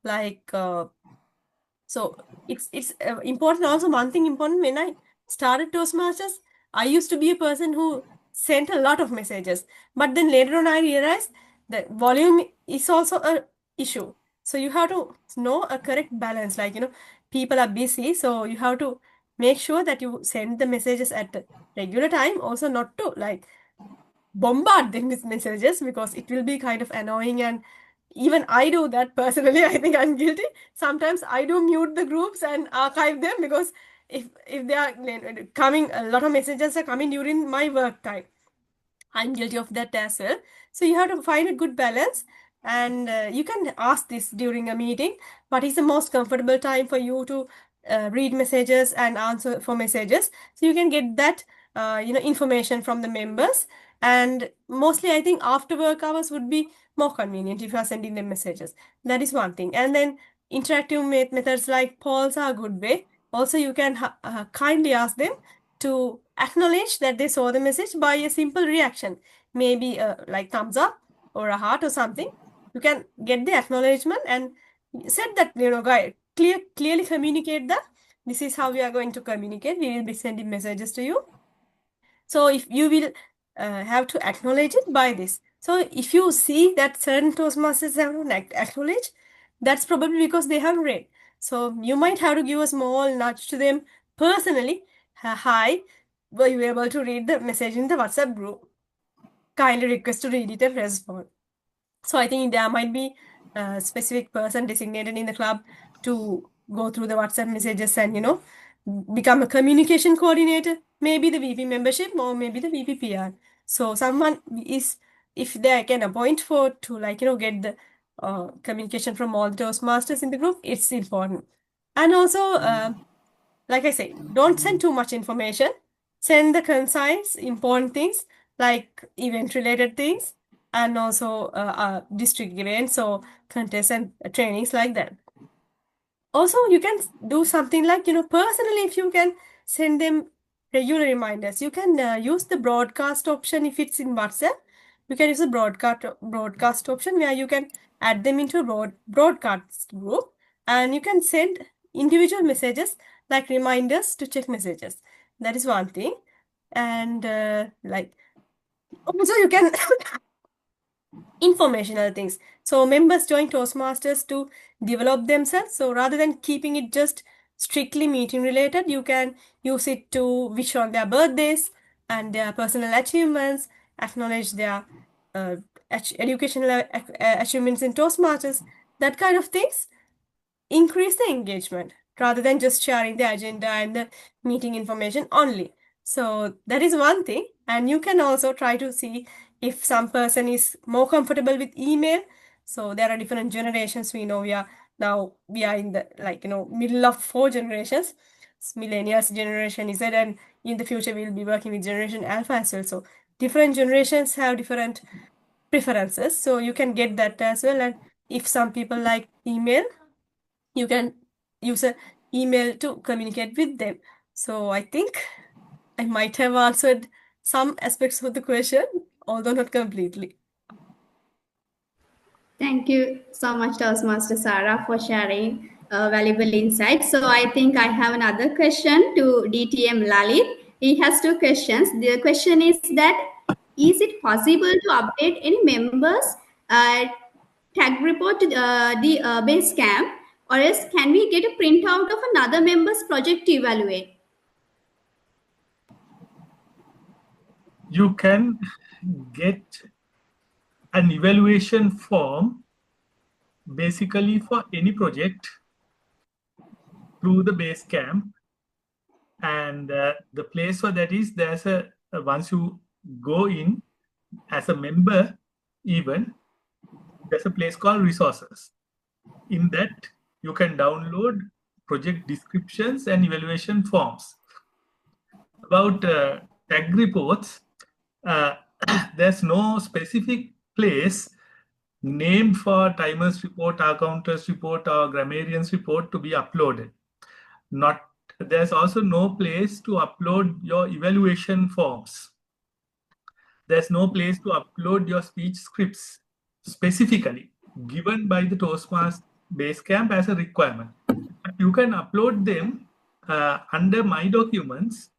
Like, so it's important. Also, one thing important when I started Toastmasters, I used to be a person who sent a lot of messages, but then later on I realized that volume is also a issue. So you have to know a correct balance. Like, people are busy, so you have to make sure that you send the messages at a regular time. Also, not to like bombard them with messages because it will be kind of annoying, and even I do that personally. I think I'm guilty. Sometimes I do mute the groups and archive them because if they are coming, a lot of messages are coming during my work time. I'm guilty of that as well. So you have to find a good balance, and you can ask this during a meeting. What is the most comfortable time for you to read messages and answer for messages? So you can get that information from the members. And mostly, I think after work hours would be more convenient if you are sending them messages. That is one thing. And then interactive methods like polls are a good way. Also, you can kindly ask them to acknowledge that they saw the message by a simple reaction, maybe like thumbs up or a heart or something. You can get the acknowledgement and said that, guy, clearly communicate that this is how we are going to communicate. We will be sending messages to you. So if you will have to acknowledge it by this. So if you see that certain Toastmasters haven't acknowledged, that's probably because they haven't read. So you might have to give a small nudge to them personally. Hi, were you able to read the message in the WhatsApp group? Kindly request to read it and respond. So I think there might be a specific person designated in the club to go through the WhatsApp messages and, become a communication coordinator, maybe the VP membership or maybe the VP PR. So someone is, if they can appoint to get the communication from all the Toastmasters in the group, it's important. And also, like I say, don't send too much information. Send the concise, important things like event-related things and also district events or contests and trainings like that. Also, you can do something like, personally, if you can send them regular reminders, you can use the broadcast option if it's in WhatsApp. You can use the broadcast option where you can add them into a broadcast group, and you can send individual messages like reminders to check messages. That is one thing. And also you can informational things. So members join Toastmasters to develop themselves. So rather than keeping it just strictly meeting related, you can use it to wish on their birthdays and their personal achievements, acknowledge their educational achievements in Toastmasters, that kind of things. Increase the engagement rather than just sharing the agenda and the meeting information only. So that is one thing. And you can also try to see if some person is more comfortable with email. So there are different generations. We know we are now we are in the middle of 4 generations. Millennials, Generation Z, and in the future we'll be working with Generation Alpha as well. So different generations have different preferences, so you can get that as well. And if some people like email, you can use an email to communicate with them. So I think I might have answered some aspects of the question, although not completely. Thank you so much, Toastmaster Sarah, for sharing valuable insights. So I think I have another question to DTM Lalit. He has 2 questions. The question is that, is it possible to update any members tag report to the Basecamp, or else can we get a printout of another member's project to evaluate? You can get an evaluation form basically for any project through the Basecamp, and the place for that is there's a once you go in as a member, even there's a place called resources. In that you can download project descriptions and evaluation forms. About tag reports, there's no specific place named for timers report, hour counters report, or grammarians report to be uploaded. There's also no place to upload your evaluation forms. There's no place to upload your speech scripts specifically given by the Toastmasters Basecamp as a requirement. But you can upload them under My Documents.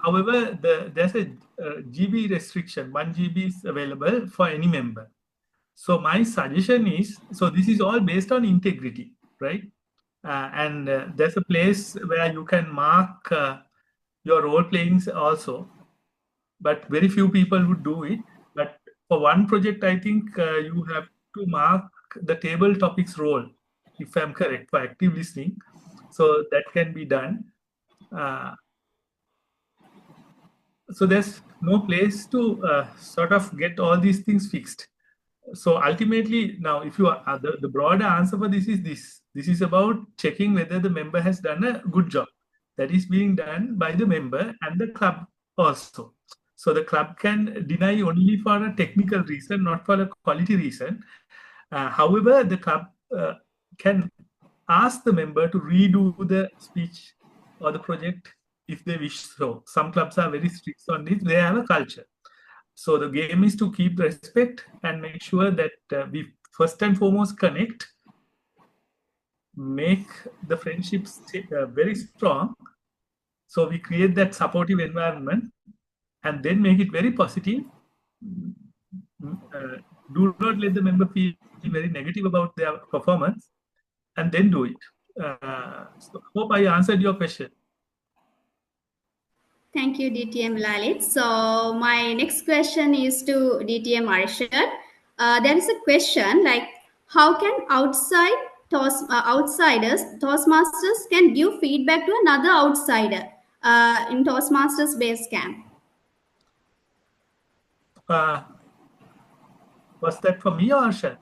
However, there's a GB restriction. 1 GB is available for any member. So my suggestion is, so this is all based on integrity, right? And there's a place where you can mark your role playings also, but very few people would do it. But for one project, I think you have to mark the table topics role, if I'm correct, for active listening. So that can be done. So there's no place to sort of get all these things fixed. So ultimately, now, if you are the broader answer for this is this. This is about checking whether the member has done a good job. That is being done by the member and the club also. So the club can deny only for a technical reason, not for a quality reason. However, the club can ask the member to redo the speech or the project if they wish so. Some clubs are very strict on this. They have a culture. So the game is to keep respect and make sure that we first and foremost connect, make the friendships very strong. So we create that supportive environment and then make it very positive. Do not let the member feel very negative about their performance, and then do it. So hope I answered your question. Thank you, DTM Lalit. So my next question is to DTM Arshad. There is a question like, how can outsiders, Toastmasters can give feedback to another outsider in Toastmasters Basecamp? Was that for me or Arshad?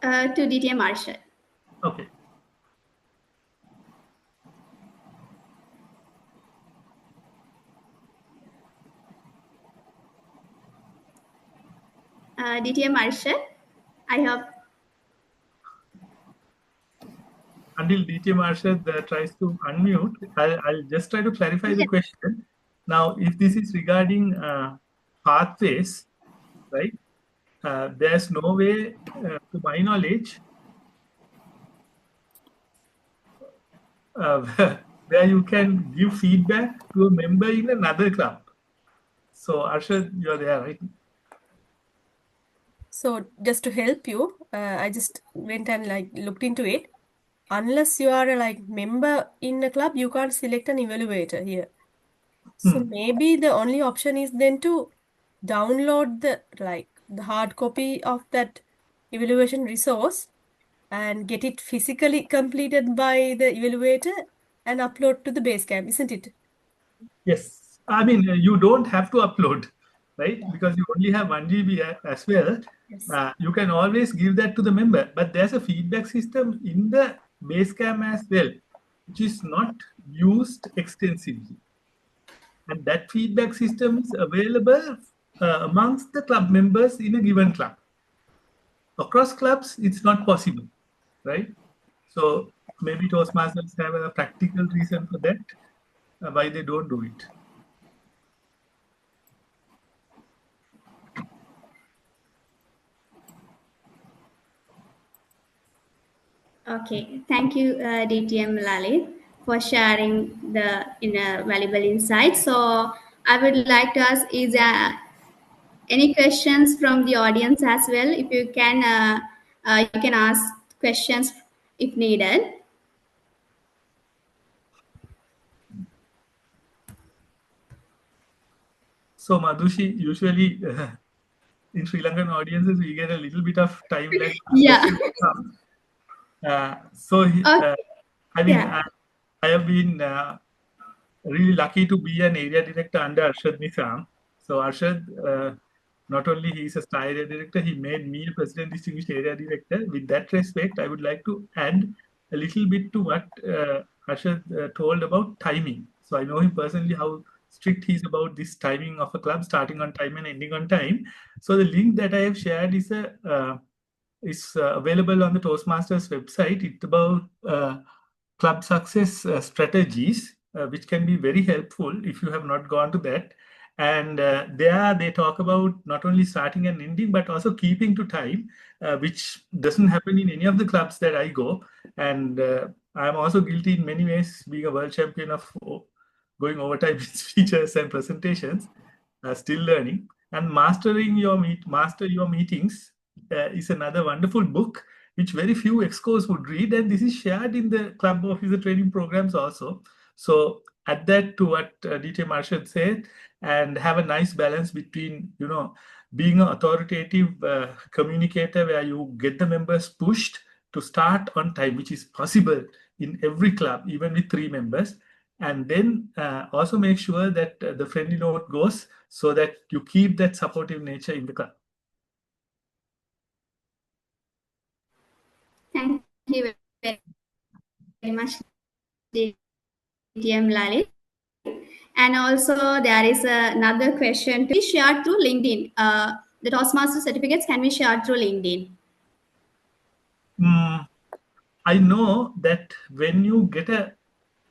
To DTM Arshad. Okay. DTM Arshad, I hope. Until DTM Arshad tries to unmute, I'll just try to clarify the question. Now, if this is regarding pathways, right? There's no way, to my knowledge, where you can give feedback to a member in another club. So, Arshad, you're there, right? So just to help you, I just went and looked into it. Unless you are a member in a club, you can't select an evaluator here. So maybe the only option is then to download the hard copy of that evaluation resource and get it physically completed by the evaluator and upload to the Basecamp, isn't it? Yes. I mean, you don't have to upload. right? Because you only have 1 GB as well. Yes. You can always give that to the member, but there's a feedback system in the Basecamp as well, which is not used extensively. And that feedback system is available amongst the club members in a given club. Across clubs, it's not possible, right? So maybe Toastmasters have a practical reason for that, why they don't do it. Okay, thank you, DTM Lalit, for sharing the valuable insights. So I would like to ask, is there any questions from the audience as well? If you can ask questions if needed. So Madhushi, usually in Sri Lankan audiences, we get a little bit of time lag. Yeah. I have been really lucky to be an area director under Arshad Nisam. So Arshad, not only he is a star area director, he made me a president distinguished area director. With that respect, I would like to add a little bit to what Arshad told about timing. So I know him personally, how strict he is about this timing of a club, starting on time and ending on time. So the link that I have shared is available on the Toastmasters website. It's about club success strategies, which can be very helpful if you have not gone to that. And there they talk about not only starting and ending, but also keeping to time, which doesn't happen in any of the clubs that I go. And I'm also guilty in many ways, being a world champion of going overtime in speeches and presentations, still learning. And Master Your Meetings is another wonderful book, which very few excos would read, and this is shared in the club officer training programs also. So add that to what DT Marshall said, and have a nice balance between, being an authoritative communicator where you get the members pushed to start on time, which is possible in every club, even with 3 members. And then also make sure that the friendly note goes so that you keep that supportive nature in the club. Thank you very much, DTM Lalit. And also there is another question to be shared through LinkedIn. The Toastmaster certificates can be shared through LinkedIn. I know that when you get a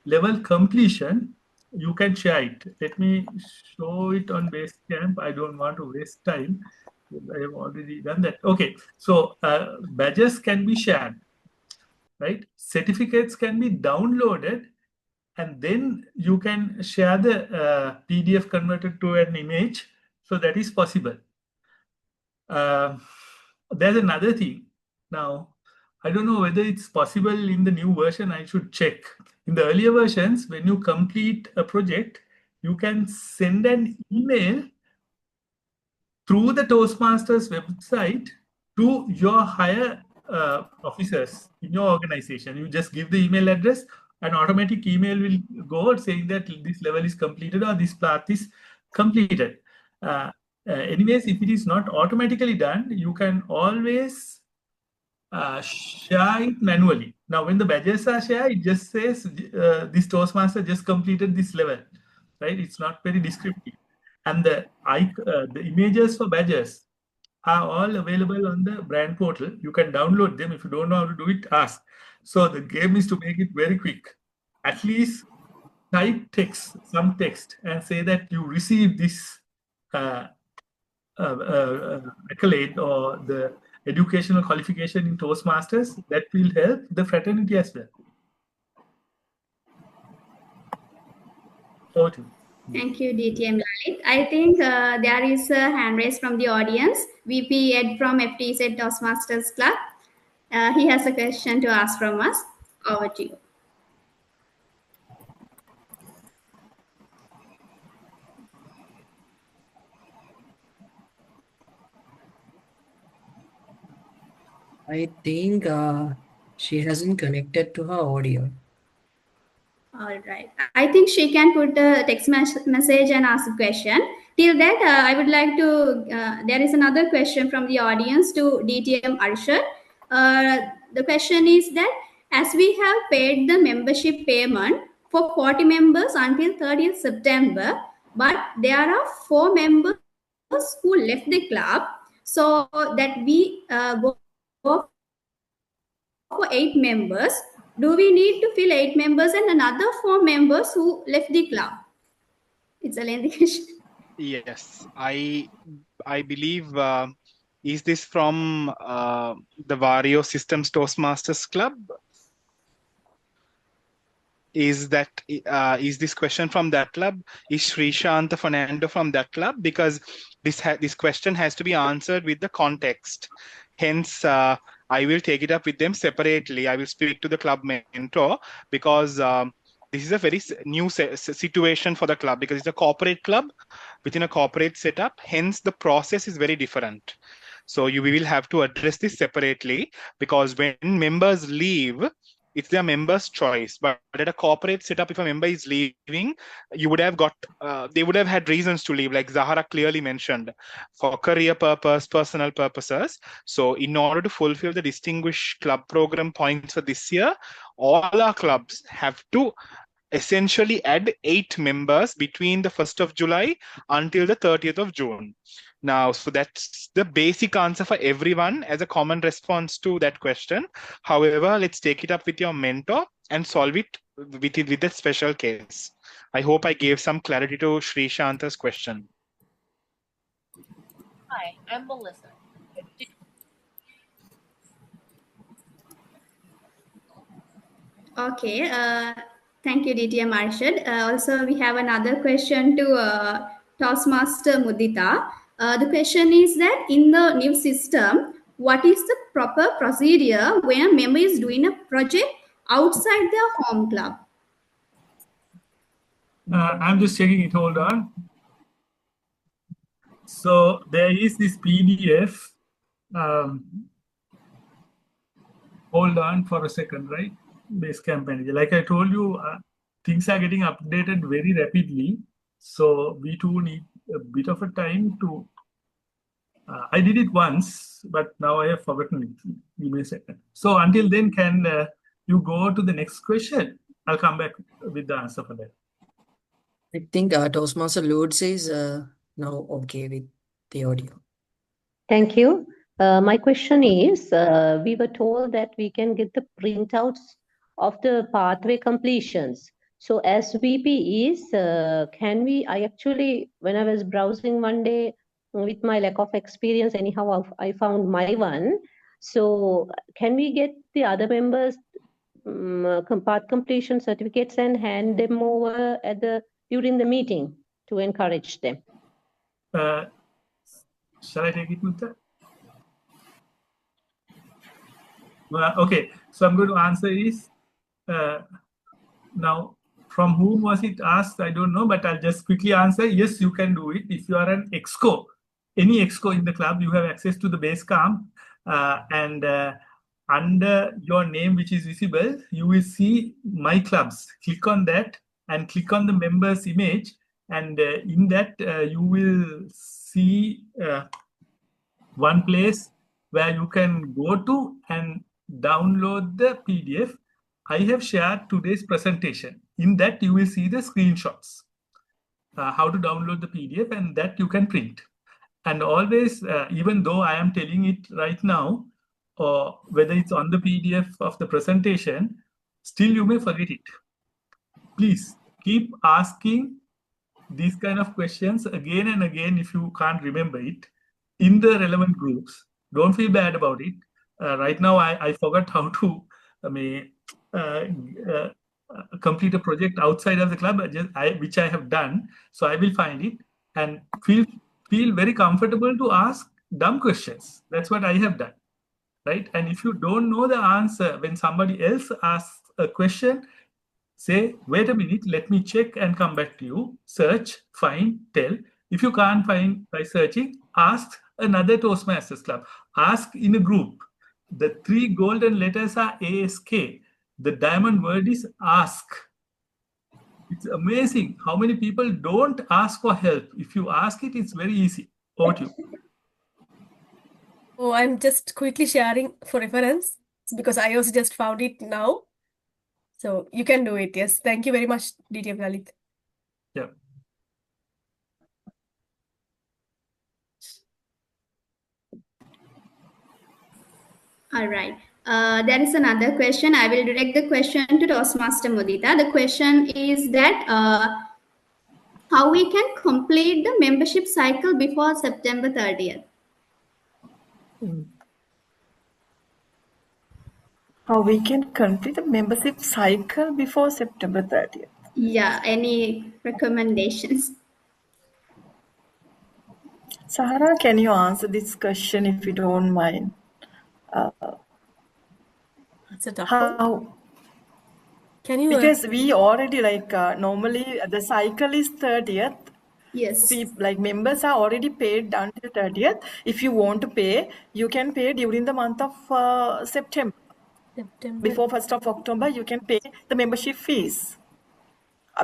level completion, you can share it. Let me show it on Basecamp. I don't want to waste time. I have already done that. Okay, so badges can be shared, right? Certificates can be downloaded, and then you can share the PDF converted to an image. So that is possible. There's another thing. Now, I don't know whether it's possible in the new version. I should check. In the earlier versions, when you complete a project, you can send an email through the Toastmasters website to your higher officers in your organization. You just give the email address, an automatic email will go out saying that this level is completed or this path is completed. Anyways, if it is not automatically done, you can always share it manually. Now, when the badges are shared, it just says this Toastmaster just completed this level, right? It's not very descriptive. And the images for badges are all available on the brand portal. You can download them. If you don't know how to do it, ask. So the game is to make it very quick. At least type some text, and say that you received this accolade or the educational qualification in Toastmasters. That will help the fraternity as well. Over to you. Thank you, DTM Lalit. I think there is a hand raise from the audience. VP Ed from FTZ Toastmasters Club. He has a question to ask from us. Over to you. I think she hasn't connected to her audio. All right. I think she can put a text message and ask a question. Till that, I would like to, there is another question from the audience to DTM Arshad. The question is that as we have paid the membership payment for 40 members until 30th September, but there are 4 members who left the club, so that we go for 8 members. Do we need to fill 8 members and another 4 members who left the club? It's a lengthy question. Yes, I believe, is this from the Vario Systems Toastmasters Club? Is this question from that club? Is Srishanta Fernando from that club? Because this question has to be answered with the context. Hence, I will take it up with them separately. I will speak to the club mentor, because this is a very new situation for the club, because it's a corporate club within a corporate setup. Hence, the process is very different. So we will have to address this separately, because when members leave, it's their members' choice. But at a corporate setup, if a member is leaving, you would have got, they would have had reasons to leave, like Zahara clearly mentioned, for career purpose, personal purposes. So in order to fulfill the distinguished club program points for this year, all our clubs have to essentially add 8 members between the 1st of July until the 30th of June. Now, so that's the basic answer for everyone as a common response to that question. However, let's take it up with your mentor and solve it with that special case. I hope I gave some clarity to Sri Shanta's question. Hi, I'm Melissa. Okay, thank you, DTM Arshad. Also, we have another question to Toastmaster Mudita. The question is that in the new system, what is the proper procedure when a member is doing a project outside their home club? I'm just checking it, hold on. So there is this PDF. Hold on for a second, right? Basecamp Manager. Like I told you, things are getting updated very rapidly. So we too need a bit of a time to, I did it once, but now I have forgotten it. Give me a second. So until then, can you go to the next question? I'll come back with the answer for that. I think Toastmaster Lourdes is now okay with the audio. Thank you. My question is, we were told that we can get the printouts of the pathway completions. So as VP is, can we, when I was browsing one day with my lack of experience, anyhow, I found my one. So can we get the other members path completion certificates and hand them over during the meeting to encourage them? Shall I take it, Mutta? Okay, so I'm going to answer is, now from whom was it asked? I don't know, but I'll just quickly answer. Yes, you can do it. If you are an EXCO, any EXCO in the club, you have access to the Basecamp, and under your name, which is visible, you will see My Clubs. Click on that and click on the members image. And in that, you will see one place where you can go to and download the PDF. I have shared today's presentation. In that, you will see the screenshots, how to download the PDF, and that you can print. And always, even though I am telling it right now, or whether it's on the PDF of the presentation, still you may forget it. Please keep asking these kind of questions again and again if you can't remember it in the relevant groups. Don't feel bad about it. Right now, I forgot how to complete a project outside of the club, which I have done. So I will find it and feel very comfortable to ask dumb questions. That's what I have done, right? And if you don't know the answer when somebody else asks a question, say, wait a minute, let me check and come back to you. Search, find, tell. If you can't find by searching, ask another Toastmasters club. Ask in a group. The 3 golden letters are ASK. The diamond word is ask. It's amazing how many people don't ask for help. If you ask it, it's very easy. Over to you. Oh, I'm just quickly sharing for reference because I also just found it now. So you can do it. Yes. Thank you very much, DTM Lalit. Yeah. All right. There is another question. I will direct the question to Toastmaster Mudita. The question is that how we can complete the membership cycle before September 30th. How we can complete the membership cycle before September 30th? Yeah, any recommendations? Sahara, can you answer this question if you don't mind? It's a tough one. How? Can you Because we already normally the cycle is 30th. Yes. Like members are already paid until 30th. If you want to pay, you can pay during the month of September. Before 1st of October, you can pay the membership fees.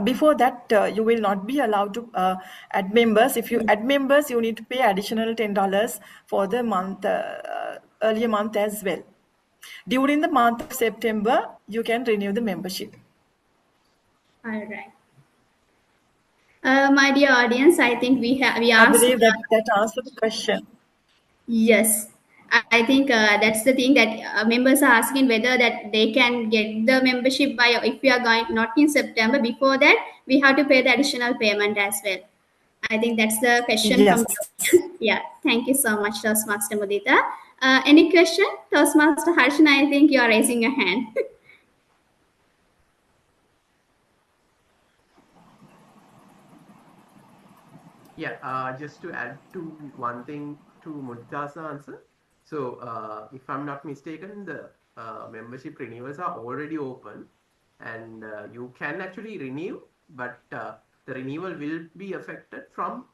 Before that, you will not be allowed to add members. If you add members, you need to pay additional $10 for the month, earlier month as well. During the month of September, you can renew the membership. All right. My dear audience, I think we I asked. believe that answers the question. Yes, I think that's the thing that members are asking whether that they can get the membership by if we are going not in September. Before that, we have to pay the additional payment as well. I think that's the question Yes. from. Yeah, thank you so much, Toastmaster Mudita. Any question, Toastmaster Harshana? I think you are raising your hand. Yeah, just to add to one thing to Mudita's answer. So, if I'm not mistaken, the membership renewals are already open, and you can actually renew, but the renewal will be affected from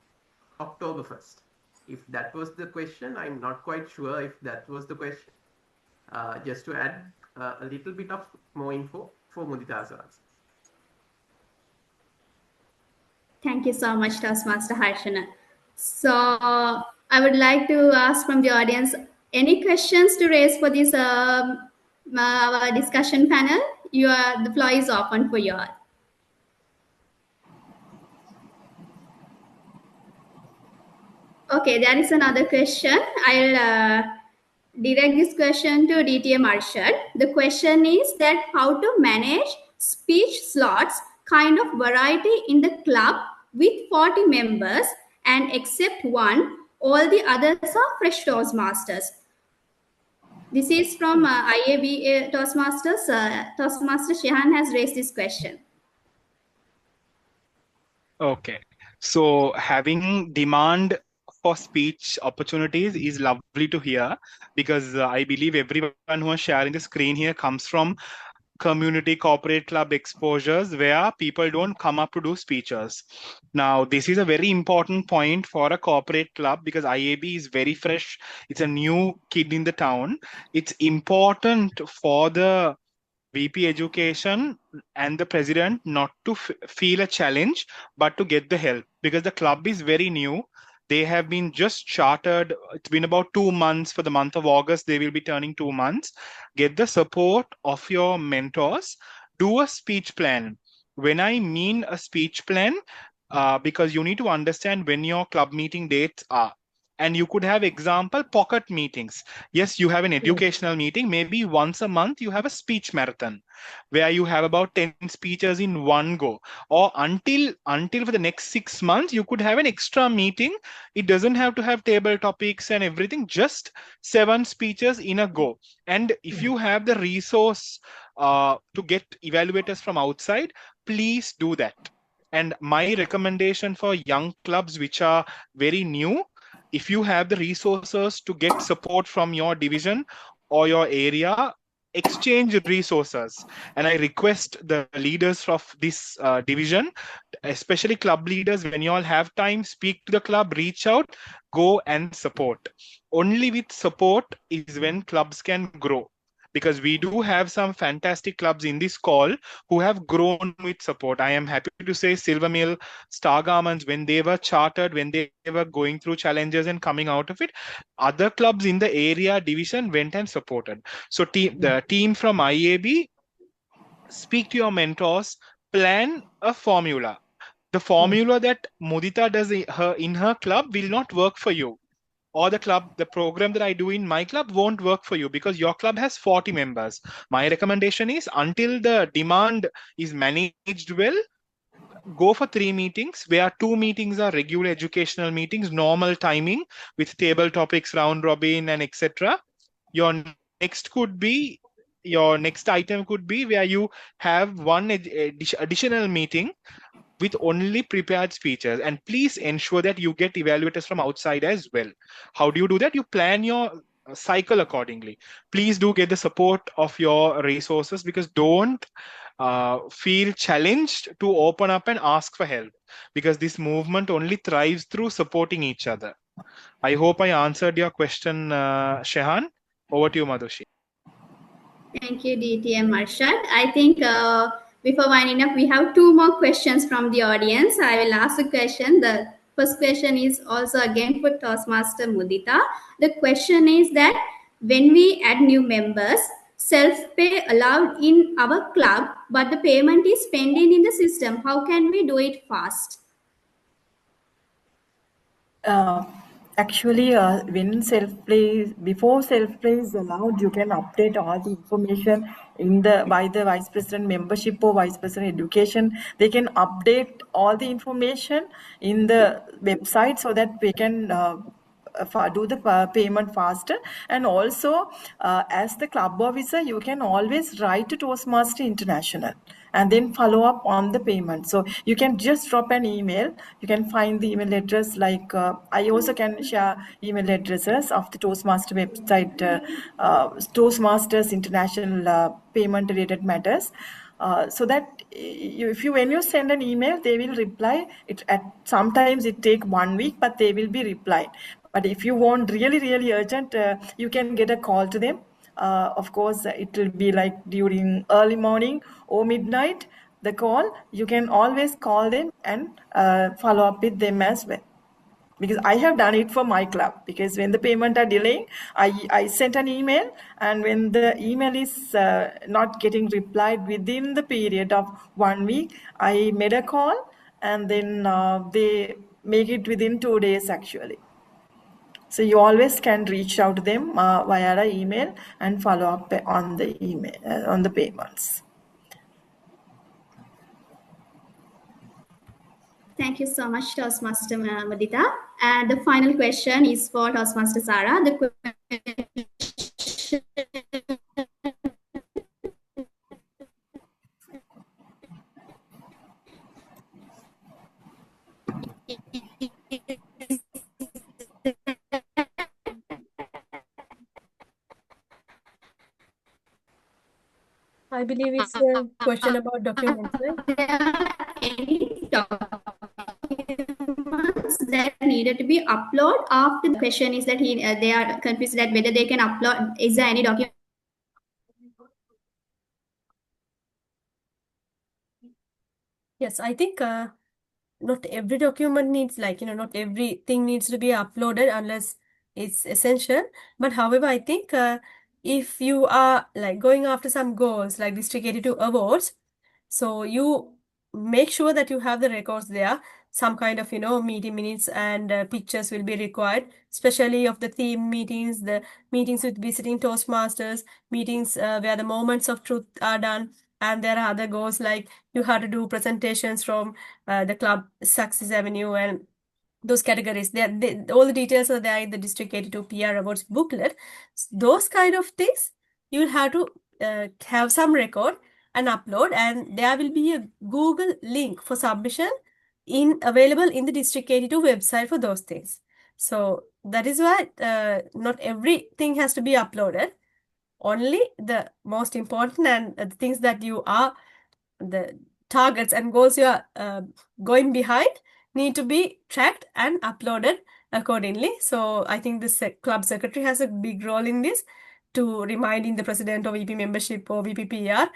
October 1st. If that was the question, I'm not quite sure if that was the question. Just to add a little bit of more info for Mudita's answer. Thank you so much, Toastmaster Harshana. So I would like to ask from the audience any questions to raise for this our discussion panel. The floor is open for you all. Okay, there is another question. I'll direct this question to DTM Arshad. The question is that how to manage speech slots kind of variety in the club with 40 members, and except one, all the others are fresh Toastmasters. This is from IAB Toastmasters. Toastmaster Shehan has raised this question. Okay. So having demand for speech opportunities is lovely to hear, because I believe everyone who is sharing the screen here comes from community corporate club exposures where people don't come up to do speeches. Now, this is a very important point for a corporate club because IAB is very fresh. It's a new kid in the town. It's important for the VP Education and the president not to feel a challenge, but to get the help, because the club is very new. They have been just chartered. It's been about 2 months. For the month of August, they will be turning 2 months. Get the support of your mentors. Do a speech plan. When I mean a speech plan, because you need to understand when your club meeting dates are. And you could have example pocket meetings. Yes, you have an educational meeting. Maybe once a month you have a speech marathon where you have about 10 speeches in one go. Or until for the next 6 months, you could have an extra meeting. It doesn't have to have table topics and everything, just 7 speeches in a go. And if you have the resource to get evaluators from outside, please do that. And my recommendation for young clubs which are very new, if you have the resources to get support from your division or your area, exchange resources. And I request the leaders of this division, especially club leaders, when you all have time, speak to the club, reach out, go and support. Only with support is when clubs can grow. because we do have some fantastic clubs in this call who have grown with support. I am happy to say Silver Mill, Star Garments, when they were chartered, when they were going through challenges and coming out of it, other clubs in the area division went and supported. So the team from IAB, speak to your mentors, plan a formula. The formula that Mudita does in her club will not work for you. Or the program that I do in my club won't work for you because your club has 40 members. My recommendation is, until the demand is managed well, go for 3 meetings, where 2 meetings are regular educational meetings, normal timing with table topics, round robin, and etc. Your next item could be where you have one additional meeting with only prepared speeches, and please ensure that you get evaluators from outside as well. How do you do that? You plan your cycle accordingly. Please do get the support of your resources, because don't feel challenged to open up and ask for help, because this movement only thrives through supporting each other. I hope I answered your question, Shehan. Over to you, Madhushi. Thank you, DT and Marshad. I think before winding up, we have 2 more questions from the audience. I will ask a question. The first question is also again for Toastmaster Mudita. The question is that when we add new members, self-pay allowed in our club, but the payment is pending in the system. How can we do it fast? Actually, when before self-pay is allowed, you can update all the information by the Vice President Membership or Vice President Education. They can update all the information in the website so that we can do the payment faster. And also, as the club officer, you can always write to Toastmaster International and then follow up on the payment. So you can just drop an email. You can find the email address, like I also can share email addresses of the Toastmaster website, Toastmasters International Payment Related Matters. So that when you send an email, they will reply. Sometimes it take 1 week, but they will be replied. But if you want really urgent, you can get a call to them. Of course, it will be like during early morning or midnight, the call. You can always call them and follow up with them as well. Because I have done it for my club, because when the payment are delaying, I sent an email, and when the email is not getting replied within the period of 1 week, I made a call, and then they make it within 2 days actually. So you always can reach out to them via an email and follow up on the email on the payments. Thank you so much, Toastmaster Mudita. And the final question is for Toastmaster Sarah. The question I believe it's a question about documents, right? Any documents that needed to be uploaded after the question is that they are confused that whether they can upload. Is there any document? Yes, I think not every document needs, not everything needs to be uploaded unless it's essential. But however, I think if you are going after some goals like District 82 awards, so you make sure that you have the records there. Some kind of, meeting minutes and pictures will be required, especially of the theme meetings, the meetings with visiting Toastmasters, meetings where the moments of truth are done. And there are other goals like you have to do presentations from the club Success Avenue and those categories. All the details are there in the District 82 PR Awards booklet. Those kind of things, you'll have to have some record and upload, and there will be a Google link for submission available in the District 82 website for those things. So that is why not everything has to be uploaded. Only the most important and the things that the targets and goals you are going behind need to be tracked and uploaded accordingly. So I think the club secretary has a big role in this to reminding the president or VP membership or VPPR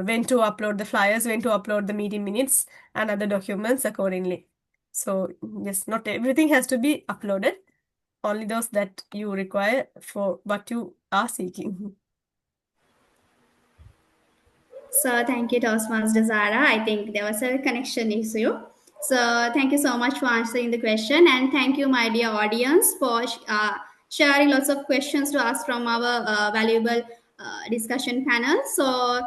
when to upload the flyers, when to upload the meeting minutes and other documents accordingly. So yes, not everything has to be uploaded, only those that you require for what you are seeking. So thank you, Toastmaster Zara. I think there was a connection issue. So thank you so much for answering the question, and thank you, my dear audience, for sharing lots of questions to us from our valuable discussion panel. So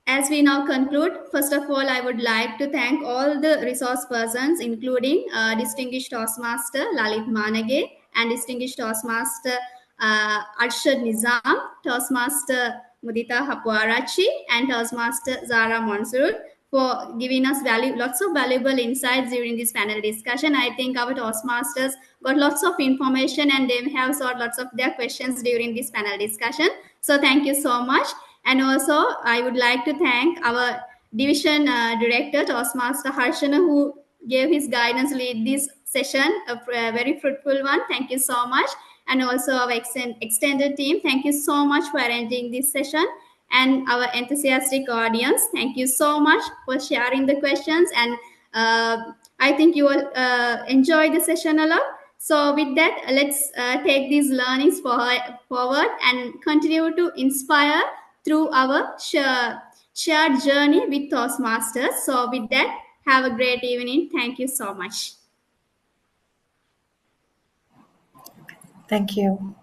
as we now conclude, first of all, I would like to thank all the resource persons, including distinguished Toastmaster Lalit Manage and distinguished Toastmaster Arshad Nizam, Toastmaster Mudita Hapwarachi, and Toastmaster Zara Mansour for giving us lots of valuable insights during this panel discussion. I think our Toastmasters got lots of information and they have solved lots of their questions during this panel discussion. So thank you so much. And also, I would like to thank our division director, Toastmaster Harshana, who gave his guidance, lead this session, a very fruitful one. Thank you so much. And also our extended team, thank you so much for arranging this session. And our enthusiastic audience, thank you so much for sharing the questions. And I think you will enjoy the session a lot. So with that, let's take these learnings forward and continue to inspire through our shared journey with Toastmasters. So with that, have a great evening. Thank you so much. Thank you.